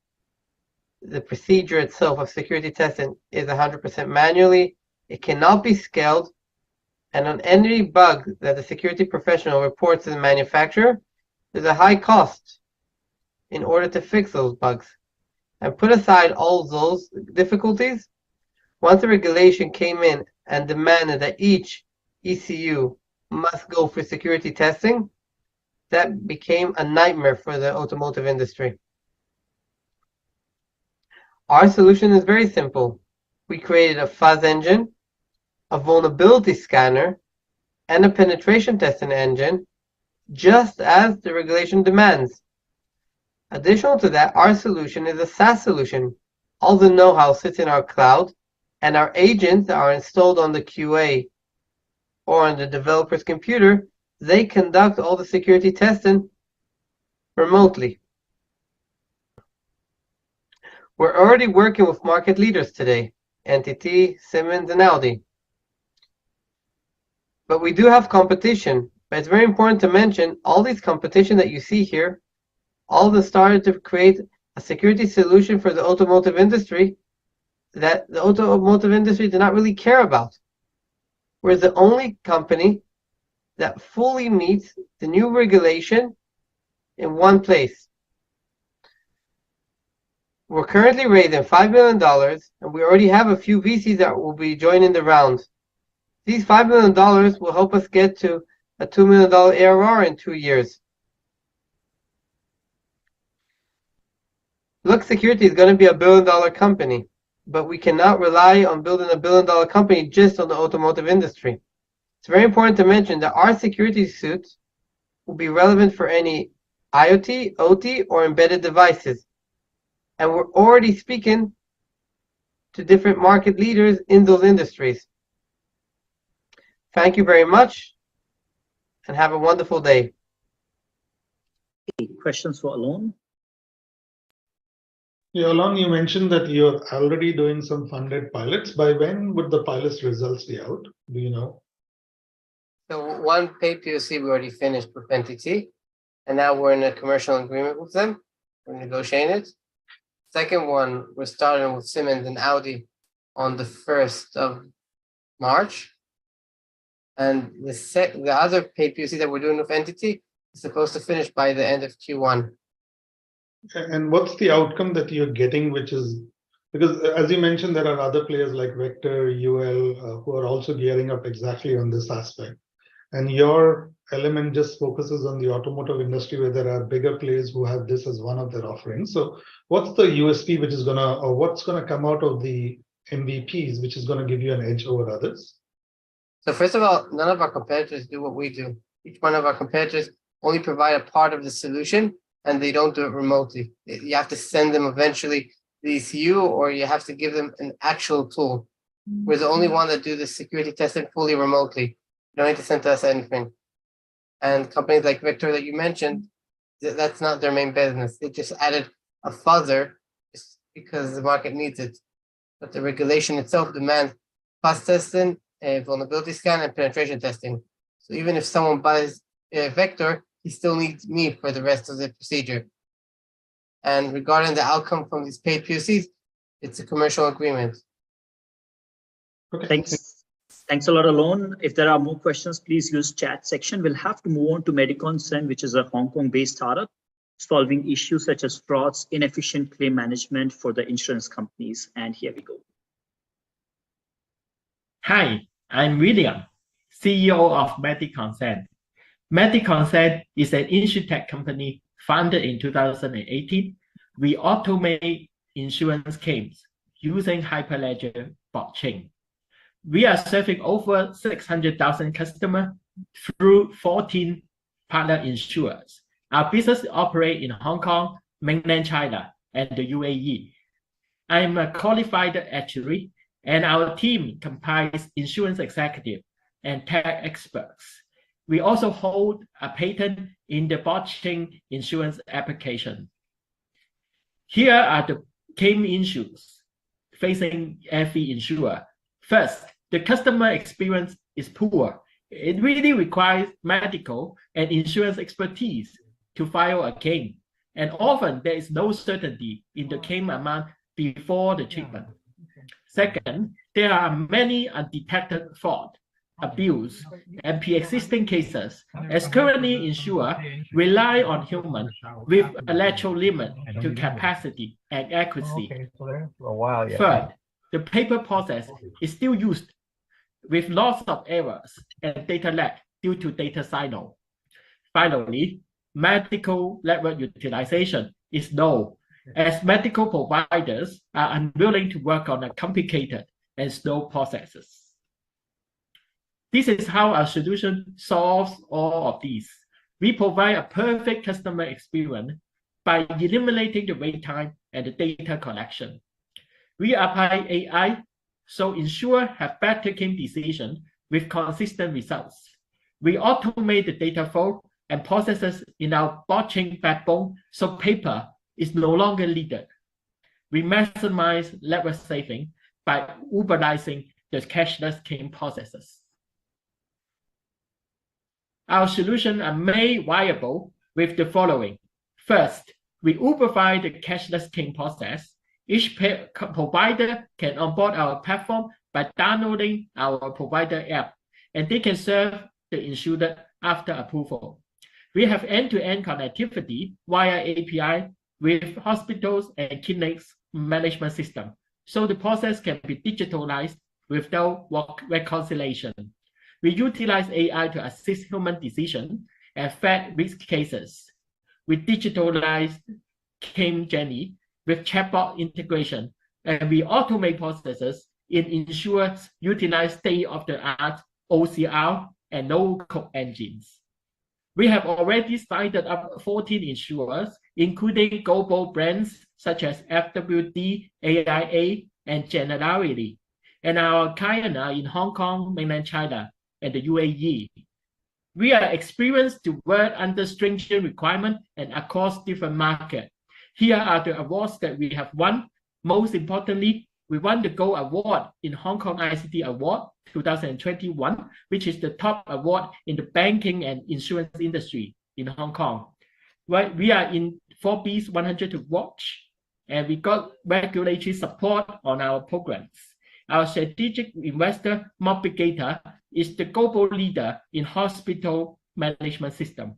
The procedure itself of security testing is 100% manually. It cannot be scaled. And on any bug that the security professional reports to the manufacturer, there's a high cost in order to fix those bugs. And put aside all those difficulties, once the regulation came in and demanded that each ECU must go for security testing, that became a nightmare for the automotive industry. Our solution is very simple. We created a fuzz engine, a vulnerability scanner, and a penetration testing engine, just as the regulation demands. Additional to that, our solution is a SaaS solution. All the know-how sits in our cloud, and our agents are installed on the QA or on the developer's computer. They conduct all the security testing remotely. We're already working with market leaders today, NTT, Siemens, and Audi. But we do have competition. But it's very important to mention all these competition that you see here, all of them started to create a security solution for the automotive industry that the automotive industry did not really care about. We're the only company that fully meets the new regulation in one place. We're currently raising $5 million, and we already have a few VCs that will be joining the round. These $5 million will help us get to a $2 million ARR in 2 years. Lux Security is going to be a $1 billion company, but we cannot rely on building a $1 billion company just on the automotive industry. It's very important to mention that our security suits will be relevant for any IoT, OT, or embedded devices. And we're already speaking to different market leaders in those industries. Thank you very much, and have a wonderful day. Questions for Alon? Yeah, Alon, you mentioned that you're already doing some funded pilots. By when would the pilots results be out? Do you know? So one paid POC we already finished with NTT, and now we're in a commercial agreement with them. We're negotiating it. Second one, we're starting with Siemens and Audi on the 1st of March. And the other paid POC that we're doing with NTT is supposed to finish by the end of Q1. And what's the outcome that you're getting, which is, because as you mentioned, there are other players like Vector, UL, who are also gearing up exactly on this aspect. And your element just focuses on the automotive industry where there are bigger players who have this as one of their offerings. So what's the USP which is gonna, or what's gonna come out of the MVPs, which is gonna give you an edge over others? So first of all, none of our competitors do what we do. Each one of our competitors only provide a part of the solution, and they don't do it remotely. You have to send them eventually the ECU, or you have to give them an actual tool. We're the only one that do the security testing fully remotely. You don't need to send us anything. And companies like Vector that you mentioned, that's not their main business. They just added a fuzzer just because the market needs it. But the regulation itself demands fuzz testing, vulnerability scan, and penetration testing. So even if someone buys Vector, he still needs me for the rest of the procedure. And regarding the outcome from these paid POCs, it's a commercial agreement. Okay. Thanks a lot, Alon. If there are more questions, please use chat section. We'll have to move on to Mediconsent, which is a Hong Kong-based startup solving issues such as frauds, inefficient claim management for the insurance companies. And here we go. Hi, I'm William, CEO of Mediconsent. Mediconsent is an insurtech company founded in 2018. We automate insurance claims using Hyperledger blockchain. We are serving over 600,000 customers through 14 partner insurers. Our business operates in Hong Kong, mainland China, and the UAE. I'm a qualified actuary, and our team comprises insurance executives and tech experts. We also hold a patent in the blockchain insurance application. Here are the claim issues facing every insurer. First, the customer experience is poor. It really requires medical and insurance expertise to file a claim, and often there is no certainty in the claim amount before the treatment. Second, there are many undetected fraud, abuse, and pre-existing cases, as currently insurers rely on humans with a lateral limit to capacity and accuracy. Third, the paper process is still used with lots of errors and data lag due to data silo. Finally, medical network utilization is low, as medical providers are unwilling to work on a complicated and slow processes. This is how our solution solves all of these. We provide a perfect customer experience by eliminating the wait time and the data collection. We apply AI so insurers have better claim decisions with consistent results. We automate the data flow and processes in our blockchain backbone, so paper is no longer needed. We maximize labor saving by Uberizing the cashless claim processes. Our solutions are made viable with the following. First, we Uberify the cashless claim process. Each provider can onboard our platform by downloading our provider app, and they can serve the insured after approval. We have end-to-end connectivity via API with hospitals and clinics management system, so the process can be digitalized without reconciliation. We utilize AI to assist human decision and fact risk cases. We digitalize claim journey with chatbot integration, and we automate processes in insurance utilize state-of-the-art OCR and no-code engines. We have already signed up 14 insurers, including global brands such as FWD, AIA, and Generali, and our clients are in Hong Kong, mainland China, and the UAE. We are experienced to work under stringent requirements and across different markets. Here are the awards that we have won. Most importantly, we won the Gold Award in Hong Kong ICT Award 2021, which is the top award in the banking and insurance industry in Hong Kong. We are in Forbes 100 to watch, and we got regulatory support on our programs. Our strategic investor, Mobigator, is the global leader in hospital management system.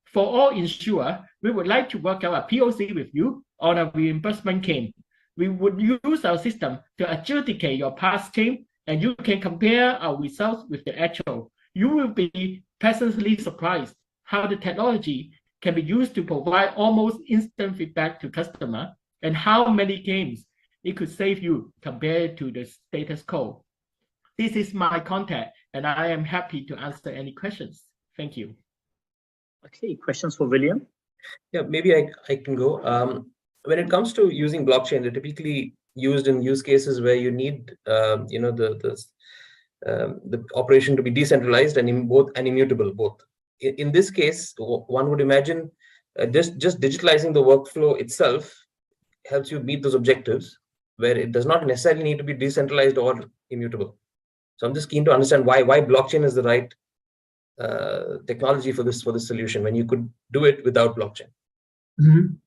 For all insurers, we would like to work out a POC with you on a reimbursement claim. We would use our system to adjudicate your past claim, and you can compare our results with the actual. You will be pleasantly surprised how the technology can be used to provide almost instant feedback to customer, and how many claims it could save you compared to the status quo. This is my contact, and I am happy to answer any questions. Thank you. Okay, questions for William? Yeah, maybe I can go. When it comes to using blockchain, they're typically used in use cases where you need, the operation to be decentralized and immutable both. In this case, one would imagine just digitalizing the workflow itself helps you meet those objectives, where it does not necessarily need to be decentralized or immutable. So I'm just keen to understand why blockchain is the right technology for this solution when you could do it without blockchain.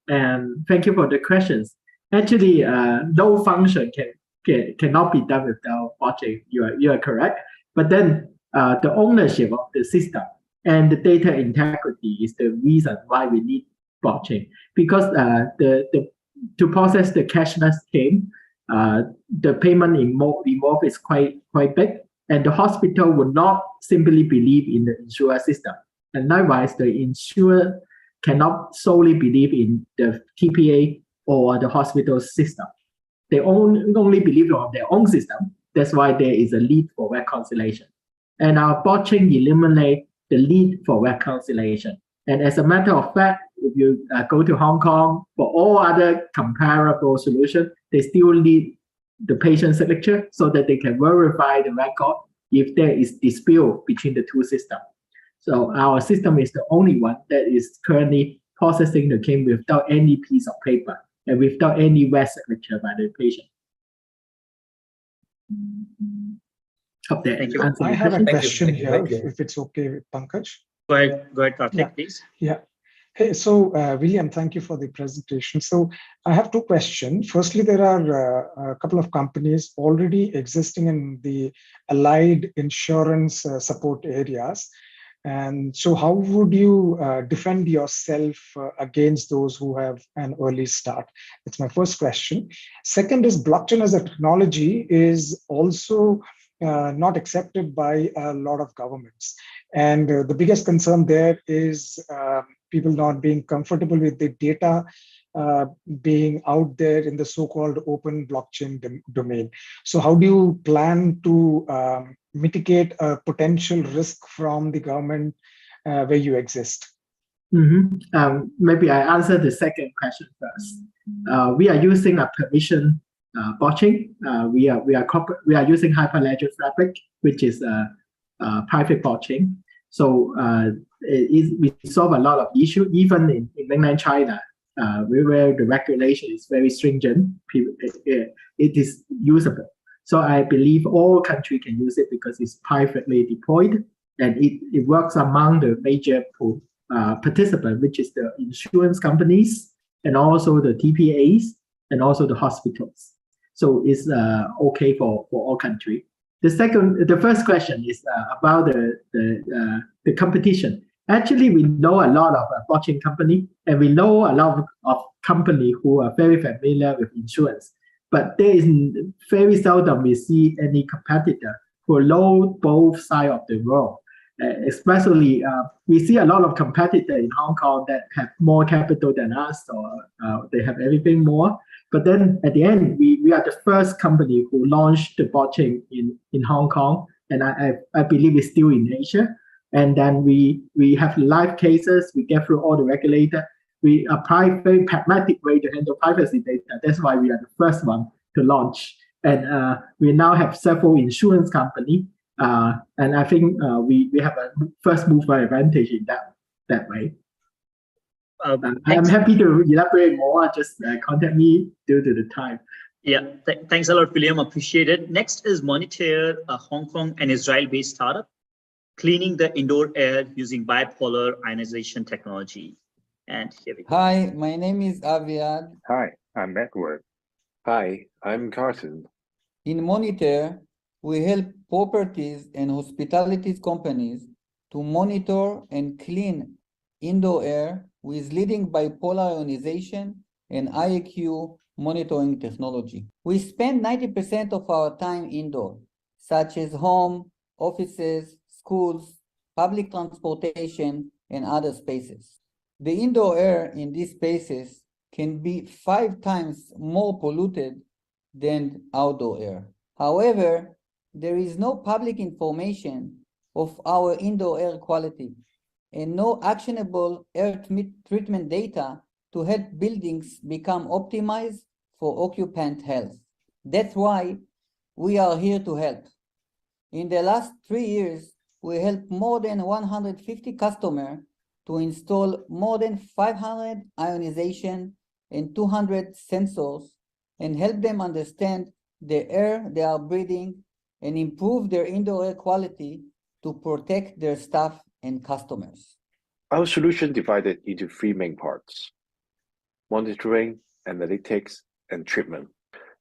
And thank you for the questions. Actually, no function cannot be done without blockchain. You are correct. But then the ownership of the system and the data integrity is the reason why we need blockchain. Because to process the cashless claim, the payment involved is quite big, and the hospital would not simply believe in the insurer system. And likewise, the insurer cannot solely believe in the TPA or the hospital system. They only believe on their own system. That's why there is a need for reconciliation. And our blockchain eliminates the need for reconciliation. And as a matter of fact, if you go to Hong Kong, for all other comparable solutions, they still need the patient signature so that they can verify the record if there is dispute between the two systems. So our system is the only one that is currently processing the claim without any piece of paper and without any wet signature by the patient. Hope that answers I the have a question. question here, if it's okay with Pankaj. Go ahead, Karthik, please. Yeah. Hey, so William, thank you for the presentation. So I have two questions. Firstly, there are a couple of companies already existing in the allied insurance support areas. And so how would you defend yourself against those who have an early start? That's my first question. Second is, blockchain as a technology is also not accepted by a lot of governments. And the biggest concern there is people not being comfortable with the data being out there in the so-called open blockchain domain. So how do you plan to mitigate a potential risk from the government where you exist? Maybe I answer the second question first. We are using a permission blockchain. We are using Hyperledger Fabric, which is a private blockchain. So we solve a lot of issues, even in mainland China, where the regulation is very stringent. It is usable. So I believe all countries can use it because it's privately deployed, and it works among the major participants, which is the insurance companies and also the TPAs and also the hospitals. So it's okay for all countries. The first question is about the competition. Actually, we know a lot of blockchain company, and we know a lot of company who are very familiar with insurance. But there is very seldom we see any competitor who know both sides of the world. Especially, we see a lot of competitors in Hong Kong that have more capital than us, or they have everything more. But then at the end, we are the first company who launched the blockchain in Hong Kong, and I believe it's still in Asia. And then we have live cases, we get through all the regulator. We apply very pragmatic way to handle privacy data. That's why we are the first one to launch. And we now have several insurance companies. And I think we have a first mover advantage in that way. I'm happy to elaborate more. Just contact me due to the time. Yeah, thanks a lot, William. Appreciate it. Next is Monitor, a Hong Kong and Israel-based startup, cleaning the indoor air using bipolar ionization technology. And here we go. Hi, my name is Aviad. Hi, I'm Edward. Hi, I'm Carson. In Monitor, we help properties and hospitality companies to monitor and clean indoor air with leading bipolar ionization and IAQ monitoring technology. We spend 90% of our time indoor, such as home, offices, schools, public transportation, and other spaces. The indoor air in these spaces can be 5 times more polluted than outdoor air. However, there is no public information of our indoor air quality and no actionable air treatment data to help buildings become optimized for occupant health. That's why we are here to help. In the last 3 years, we helped more than 150 customers to install more than 500 ionization and 200 sensors and help them understand the air they are breathing and improve their indoor air quality to protect their staff and customers. Our solution divided into 3 main parts: monitoring, analytics, and treatment.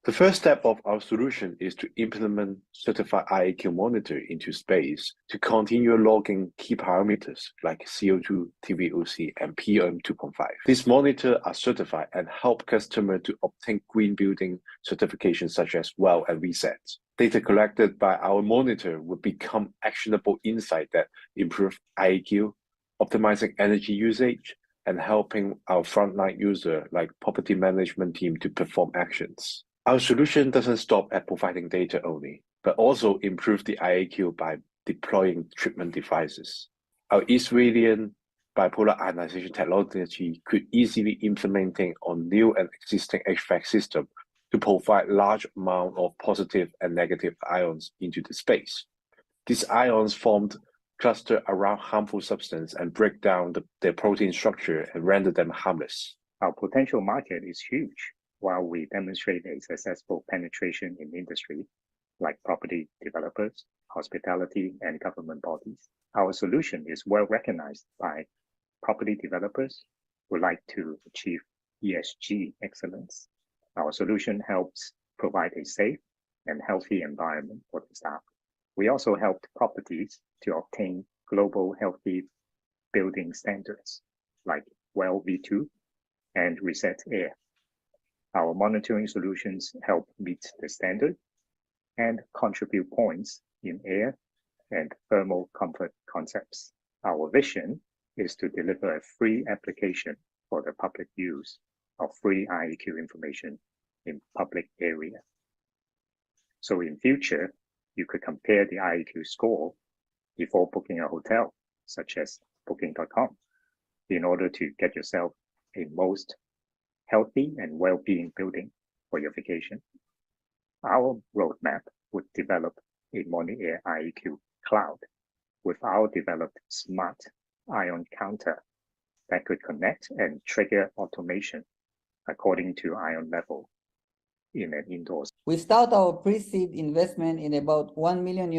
The first step of our solution is to implement certified IAQ monitor into space to continue logging key parameters like CO2, TVOC, and PM 2.5. These monitors are certified and help customers to obtain green building certifications such as WELL and RESET. Data collected by our monitor will become actionable insight that improve IAQ, optimizing energy usage, and helping our frontline user like property management team to perform actions. Our solution doesn't stop at providing data only, but also improve the IAQ by deploying treatment devices. Our Israeli bipolar ionization technology could easily implementing on new and existing HVAC system to provide large amount of positive and negative ions into the space. These ions formed cluster around harmful substance and break down their protein structure and render them harmless. Our potential market is huge. While we demonstrate a successful penetration in industry, like property developers, hospitality, and government bodies, our solution is well recognized by property developers who like to achieve ESG excellence. Our solution helps provide a safe and healthy environment for the staff. We also helped properties to obtain global healthy building standards like WELL V2 and RESET Air. Our monitoring solutions help meet the standard and contribute points in air and thermal comfort concepts. Our vision is to deliver a free application for the public use of free IAQ information in public area. So in future, you could compare the IAQ score before booking a hotel, such as booking.com, in order to get yourself a most healthy and well-being building for your vacation. Our roadmap would develop a Monitor IAQ cloud with our developed smart ion counter that could connect and trigger automation according to ion level in an indoors. We start our pre-seed investment in about $1 million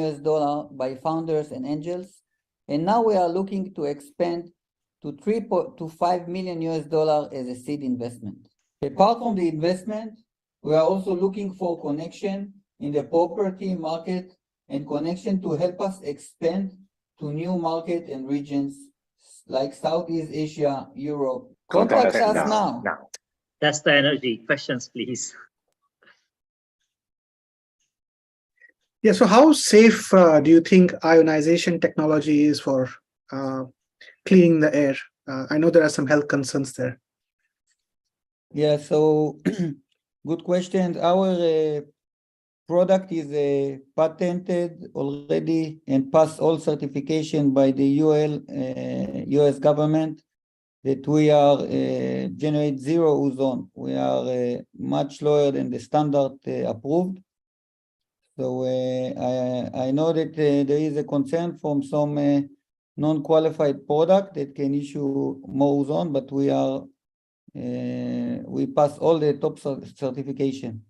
by founders and angels, and now we are looking to expand to $3 to $5 million as a seed investment. Apart from the investment, we are also looking for connection in the property market and connection to help us expand to new market and regions like Southeast Asia, Europe. Contact us now. That's the energy. Questions, please. Yeah, so how safe do you think ionization technology is for cleaning the air? I know there are some health concerns there. Yeah, so good question. Our product is patented already and passed all certification by the US government that we are generate zero ozone. We are much lower than the standard approved. So I know that there is a concern from some non-qualified product that can issue more ozone, but we pass all the top certification.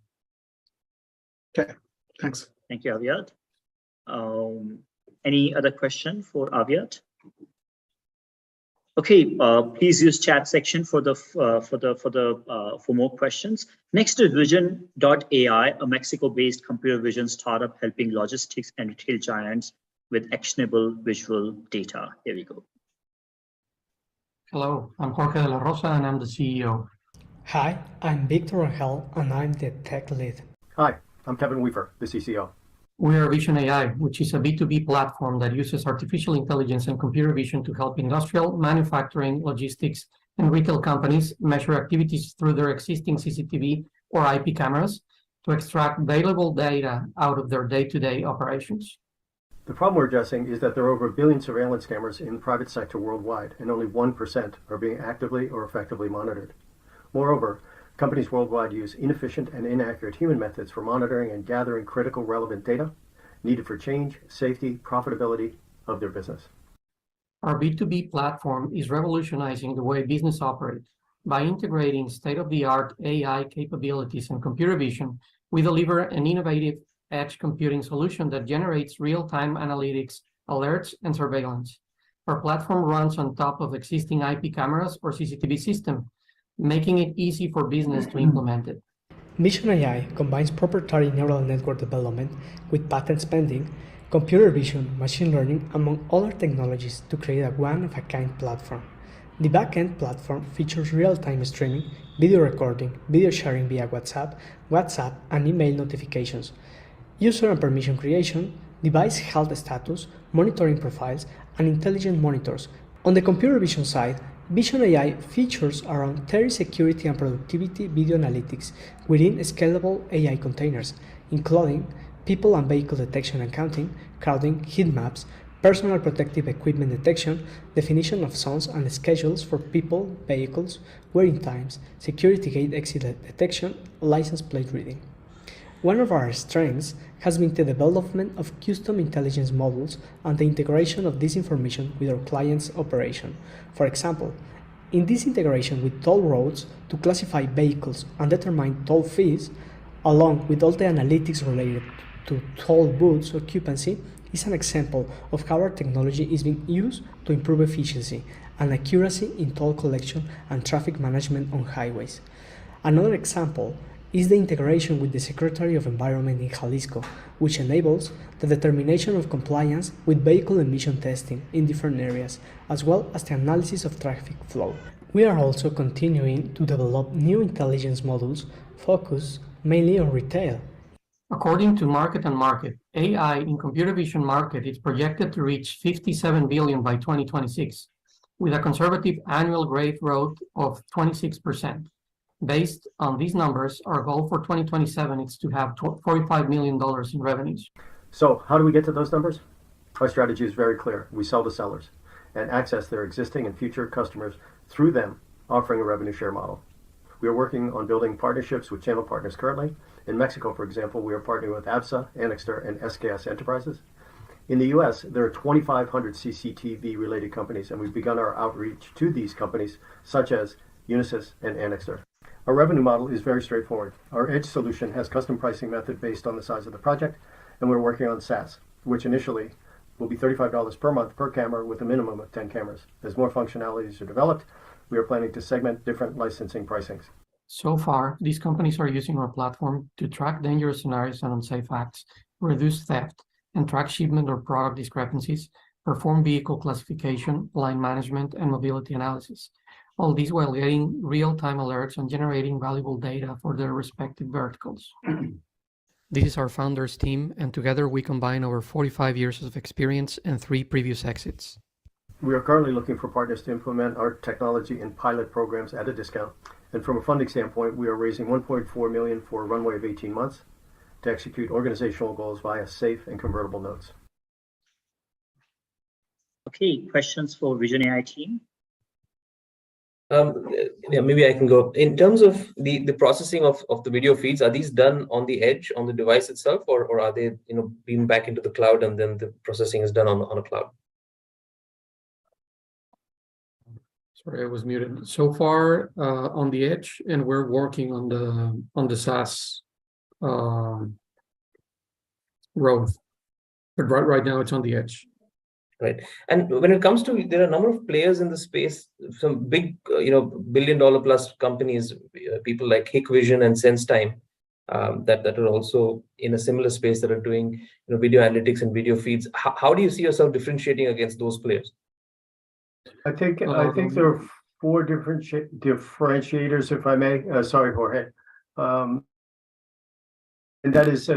Okay, thanks. Thank you, Aviad. Any other question for Aviad? Okay, please use chat section for more questions. Next is Vision.ai, a Mexico-based computer vision startup helping logistics and retail giants with actionable visual data. Here we go. Hello, I'm Jorge de la Rosa and I'm the CEO. Hi, I'm Victor Angel and I'm the tech lead. Hi, I'm Kevin Weaver, the CCO. We are Vision.ai, which is a B2B platform that uses artificial intelligence and computer vision to help industrial, manufacturing, logistics, and retail companies measure activities through their existing CCTV or IP cameras to extract valuable data out of their day-to-day operations. The problem we're addressing is that there are over 1 billion surveillance cameras in the private sector worldwide, and only 1% are being actively or effectively monitored. Moreover, companies worldwide use inefficient and inaccurate human methods for monitoring and gathering critical relevant data needed for change, safety, profitability of their business. Our B2B platform is revolutionizing the way business operates. By integrating state-of-the-art AI capabilities and computer vision, we deliver an innovative edge computing solution that generates real-time analytics, alerts, and surveillance. Our platform runs on top of existing IP cameras or CCTV system, making it easy for business to implement it. Vision.ai combines proprietary neural network development with patents pending, computer vision, machine learning, among other technologies to create a one-of-a-kind platform. The backend platform features real-time streaming, video recording, video sharing via WhatsApp, and email notifications, user and permission creation, device health status, monitoring profiles, and intelligent monitors. On the computer vision side, Vision.ai features around 30 security and productivity video analytics within scalable AI containers, including people and vehicle detection and counting, crowding, heat maps, personal protective equipment detection, definition of zones and schedules for people, vehicles, waiting times, security gate exit detection, license plate reading. One of our strengths has been the development of custom intelligence models and the integration of this information with our clients' operation. For example, in this integration with toll roads to classify vehicles and determine toll fees, along with all the analytics related to toll booths occupancy, is an example of how our technology is being used to improve efficiency and accuracy in toll collection and traffic management on highways. Another example is the integration with the Secretary of Environment in Jalisco, which enables the determination of compliance with vehicle emission testing in different areas, as well as the analysis of traffic flow. We are also continuing to develop new intelligence models focused mainly on retail. According to Market and Market, AI in computer vision market is projected to reach 57 billion by 2026, with a conservative annual growth rate of 26%. Based on these numbers, our goal for 2027 is to have $45 million in revenues. So how do we get to those numbers? Our strategy is very clear. We sell to sellers and access their existing and future customers through them, offering a revenue share model. We are working on building partnerships with channel partners currently. In Mexico, for example, we are partnering with ABSA, Annixter, and SKS Enterprises. In the US, there are 2,500 CCTV-related companies, and we've begun our outreach to these companies, such as Unisys and Annixter. Our revenue model is very straightforward. Our Edge solution has custom pricing method based on the size of the project, and we're working on SaaS, which initially will be $35 per month per camera with a minimum of 10 cameras. As more functionalities are developed, we are planning to segment different licensing pricings. So far, these companies are using our platform to track dangerous scenarios and unsafe acts, reduce theft, and track shipment or product discrepancies, perform vehicle classification, line management, and mobility analysis. All these while getting real-time alerts and generating valuable data for their respective verticals. This is our founders team, and together we combine over 45 years of experience and 3 previous exits. We are currently looking for partners to implement our technology in pilot programs at a discount. And from a funding standpoint, we are raising $1.4 million for a runway of 18 months to execute organizational goals via safe and convertible notes. Okay, questions for Vision AI team? Yeah, maybe I can go. In terms of the processing of the video feeds, are these done on the edge, on the device itself, or are they beamed back into the cloud and then the processing is done on a cloud? Sorry, I was muted. So far on the edge, and we're working on the SaaS road, but right now it's on the edge. Right. And when it comes to, there are a number of players in the space, some big, billion-dollar plus companies, people like Hikvision and SenseTime, that are also in a similar space that are doing, video analytics and video feeds. How do you see yourself differentiating against those players? I think there are 4 different differentiators, if I may. Sorry, Jorge. And that is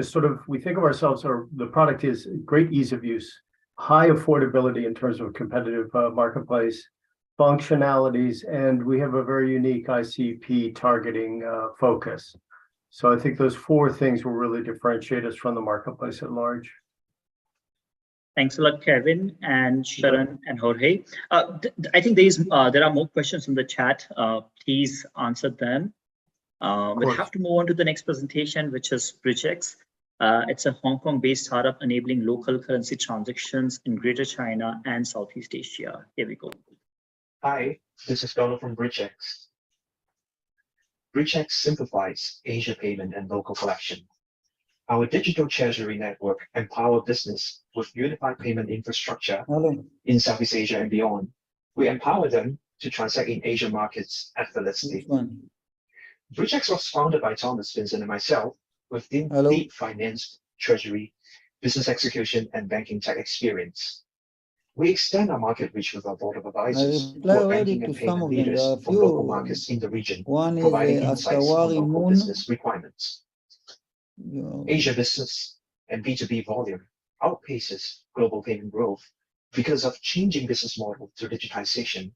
we think of ourselves, or the product is great ease of use, high affordability in terms of competitive marketplace, functionalities, and we have a very unique ICP targeting focus. So I think those 4 things will really differentiate us from the marketplace at large. Thanks a lot, Kevin and Sharon and Jorge. I think there are more questions in the chat. Please answer them. We'll have to move on to the next presentation, which is BridgeX. It's a Hong Kong-based startup enabling local currency transactions in Greater China and Southeast Asia. Here we go. Hi, this is Donald from BridgeX. BridgeX simplifies Asia payment and local collection. Our digital treasury network empower business with unified payment infrastructure in Southeast Asia and beyond. We empower them to transact in Asian markets effortlessly. BridgeX was founded by Thomas, Vincent, and myself with deep finance, treasury, business execution, and banking tech experience. We extend our market reach with our board of advisors who are banking and payment leaders from local markets in the region, providing insights on local business requirements. Asia business and B2B volume outpaces global payment growth because of changing business model through digitization.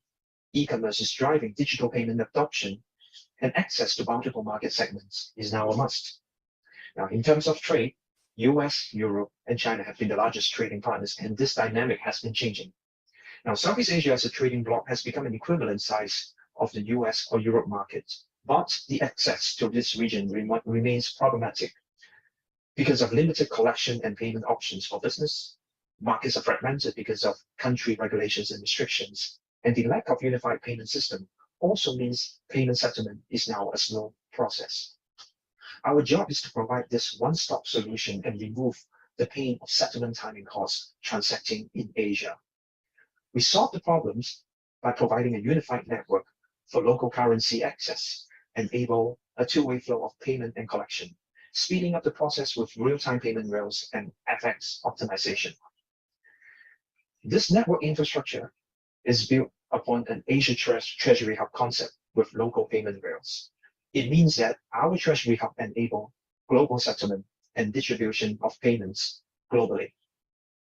E-commerce is driving digital payment adoption, and access to multiple market segments is now a must. Now, in terms of trade, US, Europe, and China have been the largest trading partners, and this dynamic has been changing. Now, Southeast Asia as a trading bloc has become an equivalent size of the US or Europe market, but the access to this region remains problematic because of limited collection and payment options for business. Markets are fragmented because of country regulations and restrictions, and the lack of unified payment system also means payment settlement is now a slow process. Our job is to provide this one-stop solution and remove the pain of settlement timing costs transacting in Asia. We solve the problems by providing a unified network for local currency access, enable a two-way flow of payment and collection, speeding up the process with real-time payment rails and FX optimization. This network infrastructure is built upon an Asia Treasury Hub concept with local payment rails. It means that our Treasury Hub enable global settlement and distribution of payments globally.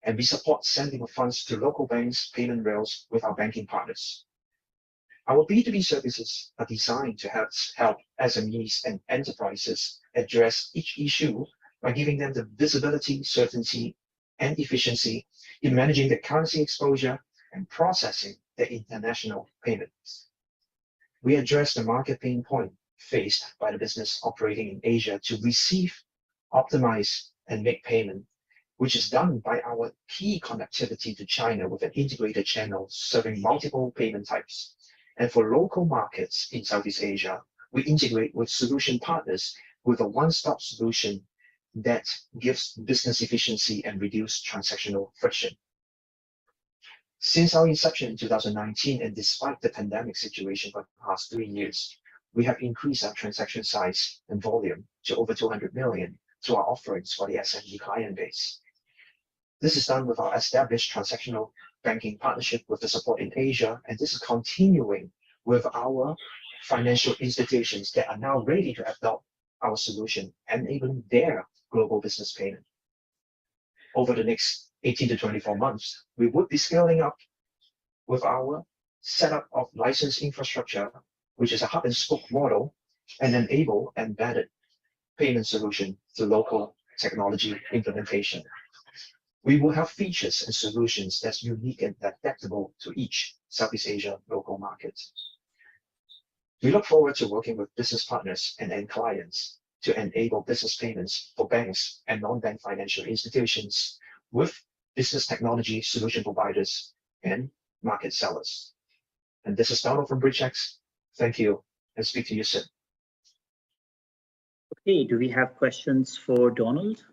And we support sending of funds to local banks' payment rails with our banking partners. Our B2B services are designed to help SMEs and enterprises address each issue by giving them the visibility, certainty, and efficiency in managing their currency exposure and processing their international payments. We address the market pain point faced by the business operating in Asia to receive, optimize, and make payment which is done by our key connectivity to China with an integrated channel serving multiple payment types. And for local markets in Southeast Asia, we integrate with solution partners with a one-stop solution that gives business efficiency and reduced transactional friction. Since our inception in 2019, and despite the pandemic situation for the past 3 years, we have increased our transaction size and volume to over 200 million through our offerings for the SME client base. This is done with our established transactional banking partnership with the support in Asia, and this is continuing with our financial institutions that are now ready to adopt our solution, enabling their global business payment. Over the next 18 to 24 months, we would be scaling up with our setup of licensed infrastructure, which is a hub and spoke model, and enable embedded payment solution through local technology implementation. We will have features and solutions that's unique and adaptable to each Southeast Asia local market. We look forward to working with business partners and end clients to enable business payments for banks and non-bank financial institutions with business technology solution providers and market sellers. And this is Donald from BridgeX. Thank you, and speak to you soon. Okay, do we have questions for Donald?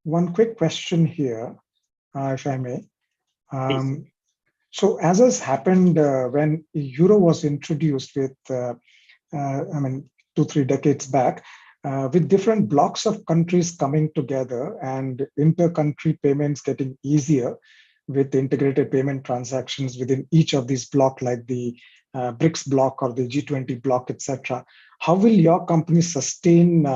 One quick question here, if I may. So as has happened when Euro was introduced with, 2-3 decades back, with different blocks of countries coming together and inter-country payments getting easier with integrated payment transactions within each of these blocks, like the BRICS block or the G20 block, etc. How will your company sustain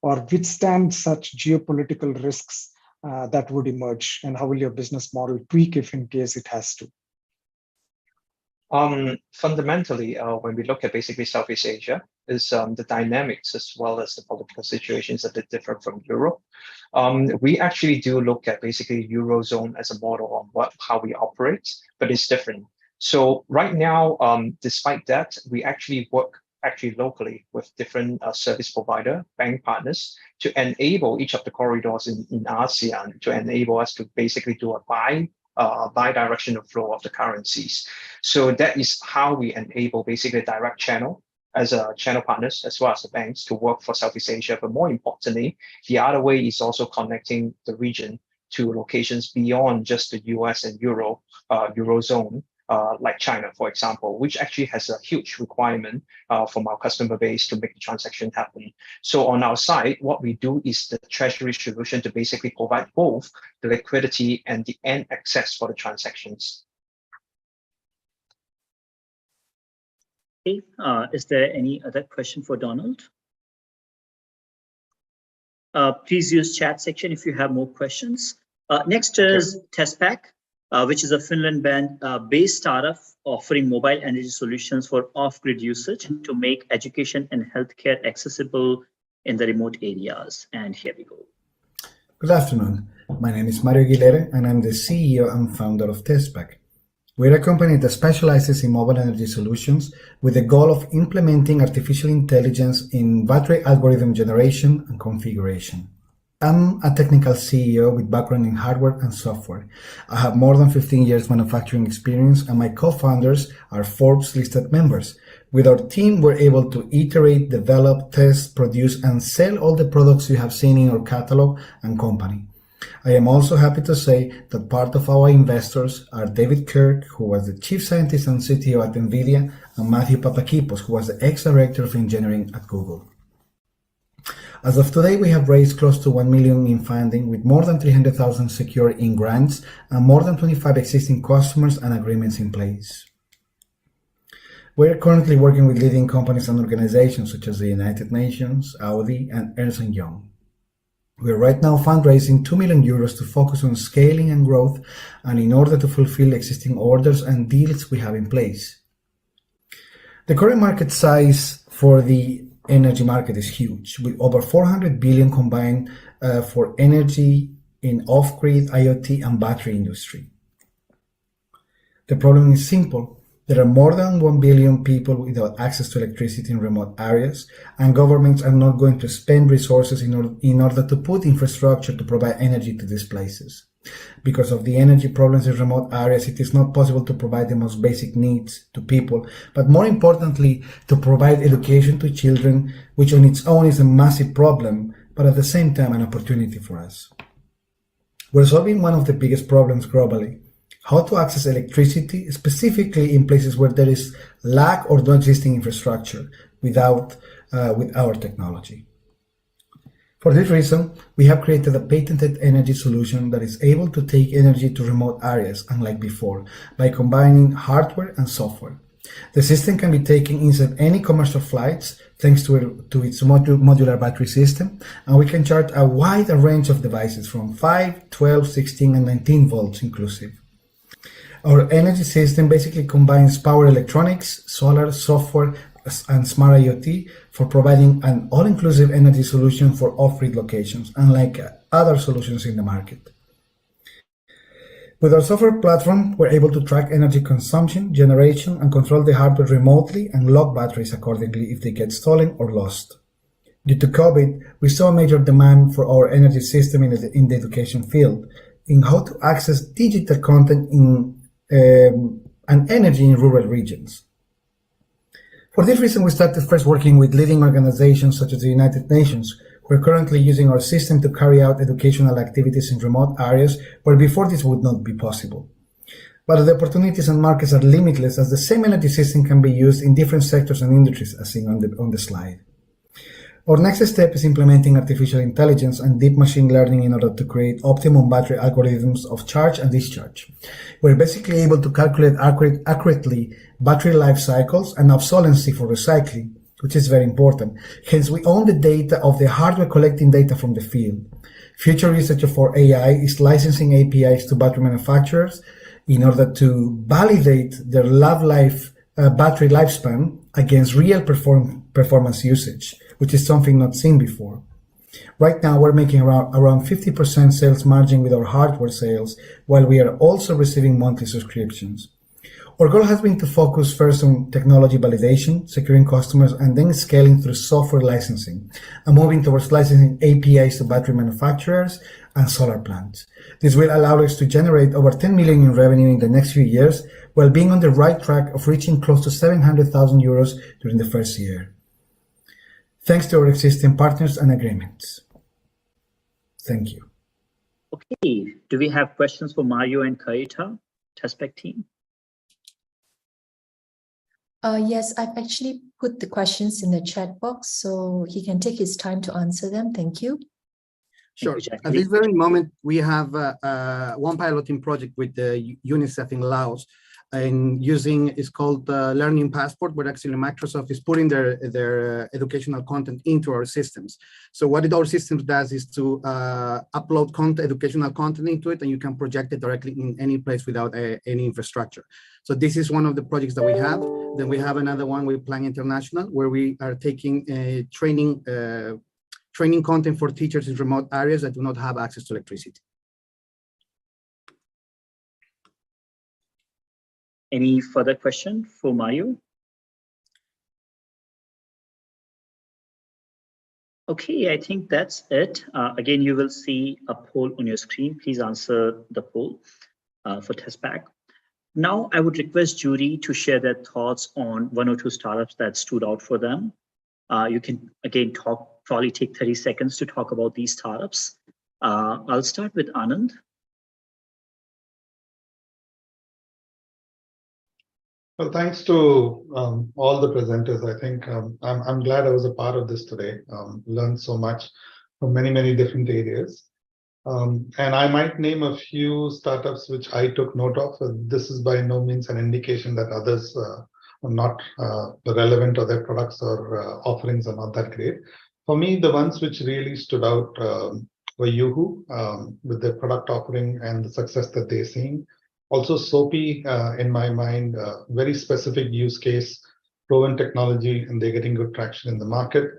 or withstand such geopolitical risks that would emerge, and how will your business model tweak if in case it has to? Fundamentally, when we look at basically Southeast Asia, is the dynamics as well as the political situations a bit different from Europe. We actually do look at basically Eurozone as a model on how we operate, but it's different. So right now, despite that, we actually work locally with different service provider, bank partners to enable each of the corridors in ASEAN to enable us to basically do a bi-directional flow of the currencies. So that is how we enable basically a direct channel as a channel partners as well as the banks to work for Southeast Asia. But more importantly, the other way is also connecting the region to locations beyond just the US and Eurozone, like China, for example, which actually has a huge requirement from our customer base to make the transaction happen. So on our side, what we do is the treasury solution to basically provide both the liquidity and the end access for the transactions. Okay, is there any other question for Donald? Please use chat section if you have more questions. Next is TestPack, which is a Finland-based startup offering mobile energy solutions for off-grid usage to make education and healthcare accessible in the remote areas. And here we go. Good afternoon. My name is Mario Aguilera, and I'm the CEO and founder of TestPack. We're a company that specializes in mobile energy solutions with the goal of implementing artificial intelligence in battery algorithm generation and configuration. I'm a technical CEO with background in hardware and software. I have more than 15 years manufacturing experience, and my co-founders are Forbes listed members. With our team, we're able to iterate, develop, test, produce, and sell all the products you have seen in our catalog and company. I am also happy to say that part of our investors are David Kirk, who was the chief scientist and CTO at NVIDIA, and Matthew Papakipos, who was the ex-director of engineering at Google. As of today, we have raised close to 1 million in funding, with more than 300,000 secured in grants and more than 25 existing customers and agreements in place. We're currently working with leading companies and organizations such as the United Nations, Audi, and Ernst & Young. We are right now fundraising 2 million euros to focus on scaling and growth, and in order to fulfill existing orders and deals we have in place. The current market size for the energy market is huge, with over 400 billion combined for energy in off-grid, IoT, and battery industry. The problem is simple. There are more than 1 billion people without access to electricity in remote areas, and governments are not going to spend resources in order to put infrastructure to provide energy to these places. Because of the energy problems in remote areas, it is not possible to provide the most basic needs to people, but more importantly, to provide education to children, which on its own is a massive problem, but at the same time an opportunity for us. We're solving one of the biggest problems globally: how to access electricity, specifically in places where there is lack or no existing infrastructure with our technology. For this reason, we have created a patented energy solution that is able to take energy to remote areas, unlike before, by combining hardware and software. The system can be taken inside any commercial flights thanks to its modular battery system, and we can charge a wide range of devices from 5, 12, 16, and 19 volts inclusive. Our energy system basically combines power electronics, solar, software, and smart IoT for providing an all-inclusive energy solution for off-grid locations, unlike other solutions in the market. With our software platform, we're able to track energy consumption, generation, and control the hardware remotely and lock batteries accordingly if they get stolen or lost. Due to COVID, we saw a major demand for our energy system in the education field, in how to access digital content and energy in rural regions. For this reason, we started first working with leading organizations such as the United Nations, who are currently using our system to carry out educational activities in remote areas where before this would not be possible. But the opportunities and markets are limitless, as the same energy system can be used in different sectors and industries, as seen on the slide. Our next step is implementing artificial intelligence and deep machine learning in order to create optimum battery algorithms of charge and discharge. We're basically able to calculate accurately battery life cycles and obsolescence for recycling, which is very important. Hence, we own the data of the hardware collecting data from the field. Future research for AI is licensing APIs to battery manufacturers in order to validate their battery lifespan against real performance usage, which is something not seen before. Right now, we're making around 50% sales margin with our hardware sales, while we are also receiving monthly subscriptions. Our goal has been to focus first on technology validation, securing customers, and then scaling through software licensing, and moving towards licensing APIs to battery manufacturers and solar plants. This will allow us to generate over 10 million in revenue in the next few years, while being on the right track of reaching close to 700,000 euros during the first year, thanks to our existing partners and agreements. Thank you. Okay, do we have questions for Mario and Kaita, TestPack team? Yes, I've actually put the questions in the chat box, so he can take his time to answer them. Thank you. Sure. At this very moment, we have one piloting project with the UNICEF in Laos, and it's called Learning Passport, but actually Microsoft is putting their educational content into our systems. So what our systems does is to upload educational content into it, and you can project it directly in any place without any infrastructure. So this is one of the projects that we have. Then we have another one with Plan International, where we are taking training content for teachers in remote areas that do not have access to electricity. Any further question for Mario? Okay, I think that's it. Again, you will see a poll on your screen. Please answer the poll for TestPack. Now, I would request jury to share their thoughts on one or two startups that stood out for them. You can, again, probably take 30 seconds to talk about these startups. I'll start with Anand. Well, thanks to all the presenters. I think I'm glad I was a part of this today. Learned so much from many different areas. And I might name a few startups which I took note of. This is by no means an indication that others are not relevant, or their products or offerings are not that great. For me, the ones which really stood out were Yoohoo with their product offering and the success that they're seeing. Also, Soapy, in my mind, very specific use case, proven technology, and they're getting good traction in the market.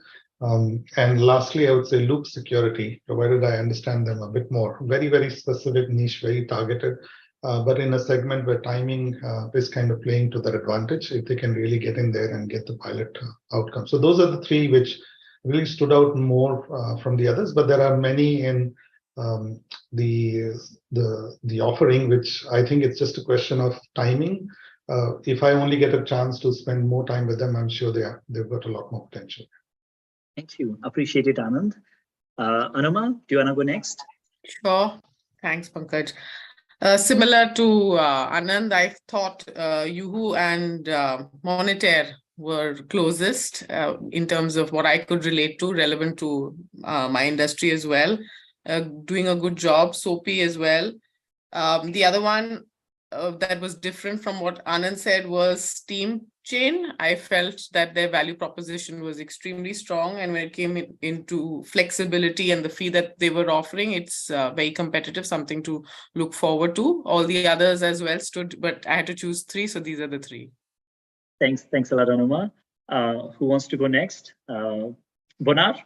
And lastly, I would say Look Security, provided I understand them a bit more. Very specific niche, very targeted, but in a segment where timing is kind of playing to their advantage, if they can really get in there and get the pilot outcome. So those are the three which really stood out more from the others, but there are many in the offering, which I think it's just a question of timing. If I only get a chance to spend more time with them, I'm sure they've got a lot more potential. Thank you. Appreciate it, Anand. Anuma, do you want to go next? Sure. Thanks, Pankaj. Similar to Anand, I thought Yuhu and Monetaire were closest in terms of what I could relate to, relevant to my industry as well. Doing a good job, Soapy as well. The other one that was different from what Anand said was Steam Chain. I felt that their value proposition was extremely strong, and when it came into flexibility and the fee that they were offering, it's very competitive, something to look forward to. All the others as well stood, but I had to choose three, so these are the three. Thanks a lot, Anuma. Who wants to go next? Bonar?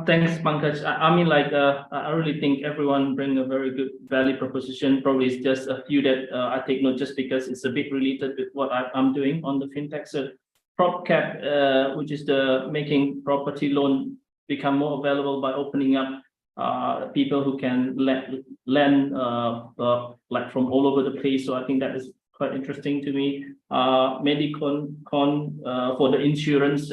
Thanks, Pankaj. I mean, like, I really think everyone bring a very good value proposition. Probably it's just a few that I take note just because it's a bit related with what I'm doing on the fintech. So PropCap, which is the making property loan become more available by opening up people who can lend like from all over the place. So I think that is quite interesting to me. Medicon for the insurance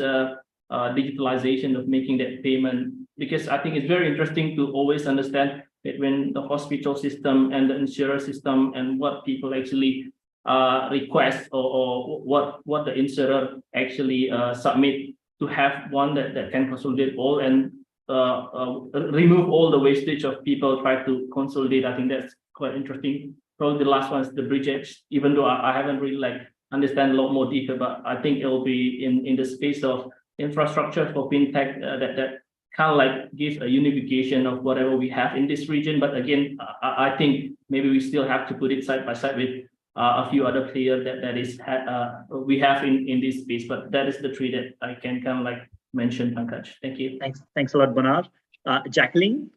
digitalization of making that payment, because I think it's very interesting to always understand between the hospital system and the insurer system and what people actually request or what the insurer actually submit to have one that can consolidate all and remove all the wastage of people try to consolidate. I think that's quite interesting. Probably the last one is the bridge, even though I haven't really like understand a lot more deeper, but I think it will be in the space of infrastructure for fintech that kind of like gives a unification of whatever we have in this region. But again, I think maybe we still have to put it side by side with a few other players that is we have in this space. But that is the three that I can kind of like mention, Pankaj. Thank you. Thanks a lot, Bonar. Jacqueline?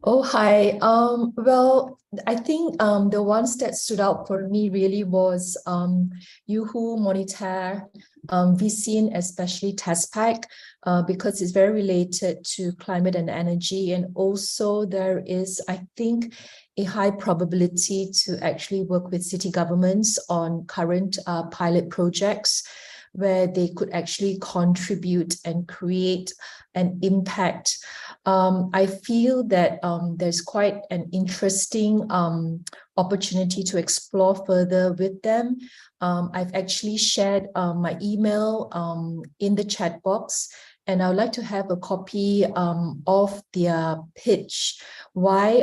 Oh, hi. Well, I think the ones that stood out for me really was Yuhu, Monetaire, VCN, especially TestPack, because it's very related to climate and energy. And also there is, I think, a high probability to actually work with city governments on current pilot projects where they could actually contribute and create an impact. I feel that there's quite an interesting opportunity to explore further with them. I've actually shared my email in the chat box, and I would like to have a copy of their pitch. Why?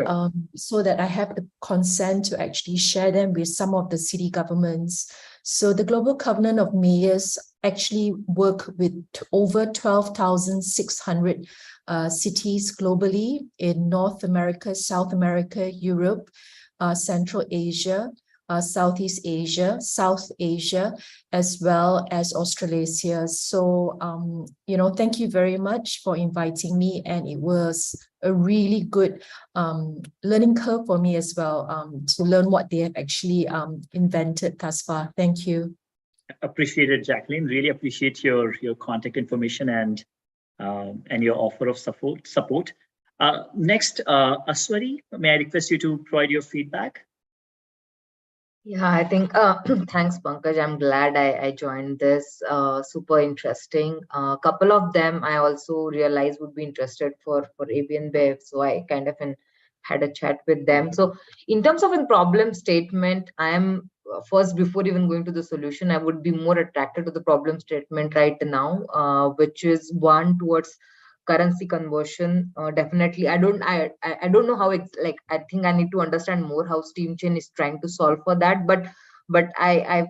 So that I have the consent to actually share them with some of the city governments. So the Global Covenant of Mayors actually work with over 12,600 cities globally in North America, South America, Europe, Central Asia, Southeast Asia, South Asia, as well as Australasia. So, you know, thank you very much for inviting me. And it was a really good learning curve for me as well to learn what they have actually invented thus far. Thank you. Appreciate it, Jacqueline. Really appreciate your contact information and your offer of support. Next, Aswari, may I request you to provide your feedback? Yeah, I think thanks, Pankaj. I'm glad I joined this. Super interesting. A couple of them I also realized would be interested for AB and BEV, so I kind of had a chat with them. So in terms of a problem statement, I am first, before even going to the solution, I would be more attracted to the problem statement right now, which is one towards currency conversion. Definitely, I don't know how it's like. I think I need to understand more how Steam Chain is trying to solve for that. But I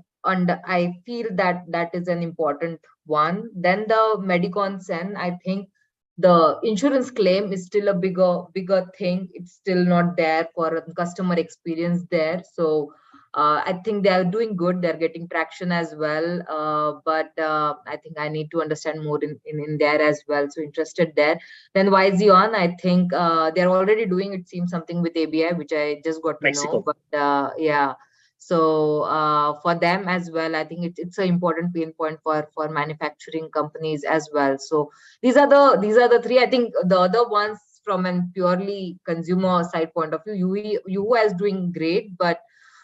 feel that is an important one. Then the Medicon, I think the insurance claim is still a bigger thing. It's still not there for a customer experience there. So I think they are doing good. They're getting traction as well. But I think I need to understand more in there as well. So interested there. Then Vizion, I think they're already doing, it seems, something with ABI, which I just got to know. But yeah. So for them as well, I think it's an important pain point for manufacturing companies as well. So these are the three. I think the other ones from a purely consumer side point of view, Yuhu is doing great, but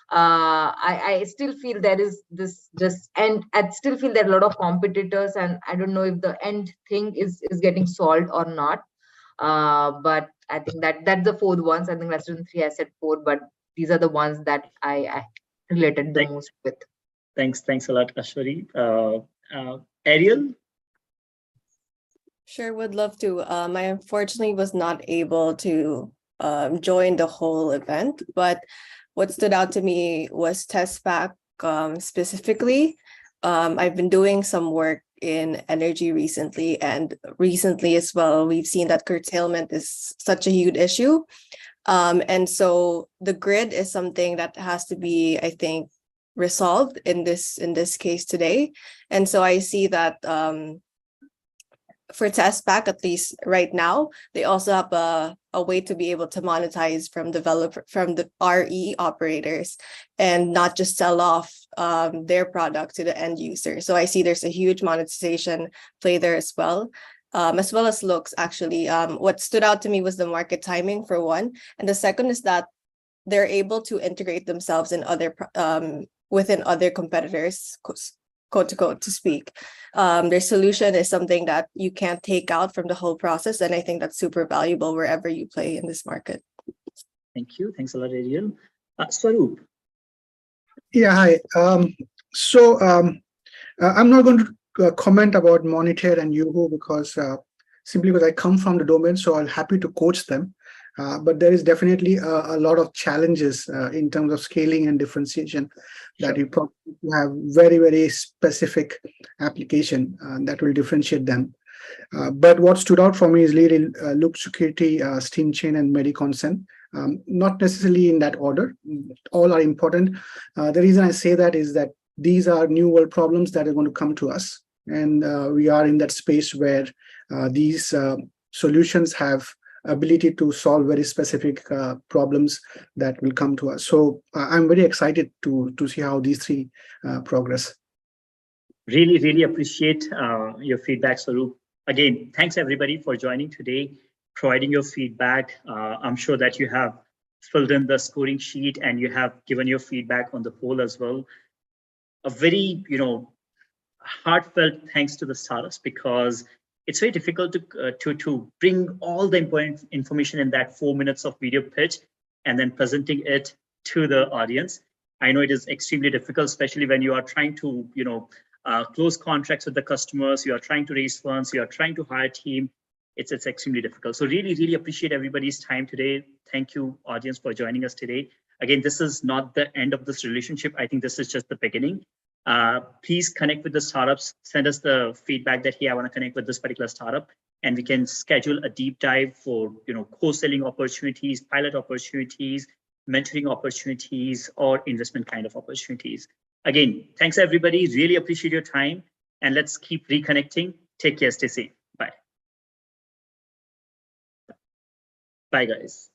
I still feel there is this and I still feel there are a lot of competitors, and I don't know if the end thing is getting solved or not. But I think that's the fourth ones. I think Restaurant 3 I said 4, but these are the ones that I related the most with. Thanks a lot, Ashwari. Ariel? Sure, would love to. I unfortunately was not able to join the whole event, but what stood out to me was TestPack specifically. I've been doing some work in energy recently, and recently as well, we've seen that curtailment is such a huge issue. And so the grid is something that has to be, I think, resolved in this case today. And so I see that for TestPack, at least right now, they also have a way to be able to monetize from the RE operators and not just sell off their product to the end user. So I see there's a huge monetization play there as well as looks, actually. What stood out to me was the market timing, for one. And the second is that they're able to integrate themselves in other within other competitors, quote to quote, to speak. Their solution is something that you can't take out from the whole process. And I think that's super valuable wherever you play in this market. Thank you. Thanks a lot, Ariel. Swaroop. Yeah, hi. I'm not going to comment about Monitor and Yuhu because simply because I come from the domain, so I'm happy to coach them. But there is definitely a lot of challenges in terms of scaling and differentiation that you probably have very, very specific application that will differentiate them. But what stood out for me is really Loop Security, Steam Chain, and Mediconsent. Not necessarily in that order. All are important. The reason I say that is that these are new world problems that are going to come to us. And we are in that space where these solutions have ability to solve very specific problems that will come to us. So I'm very excited to see how these three progress. Really appreciate your feedback, Swaroop. Again, thanks everybody for joining today, providing your feedback. I'm sure that you have filled in the scoring sheet and you have given your feedback on the poll as well. A very, heartfelt thanks to the startups, because it's very difficult to bring all the important information in that 4 minutes of video pitch and then presenting it to the audience. I know it is extremely difficult, especially when you are trying to, close contracts with the customers, you are trying to raise funds, you are trying to hire a team. It's extremely difficult. So really appreciate everybody's time today. Thank you, audience, for joining us today. Again, this is not the end of this relationship. I think this is just the beginning. Please connect with the startups, send us the feedback that, hey, I want to connect with this particular startup, and we can schedule a deep dive for, co-selling opportunities, pilot opportunities, mentoring opportunities, or investment kind of opportunities. Again, thanks everybody. Really appreciate your time, and let's keep reconnecting. Take care, stay safe. Bye. Bye, guys.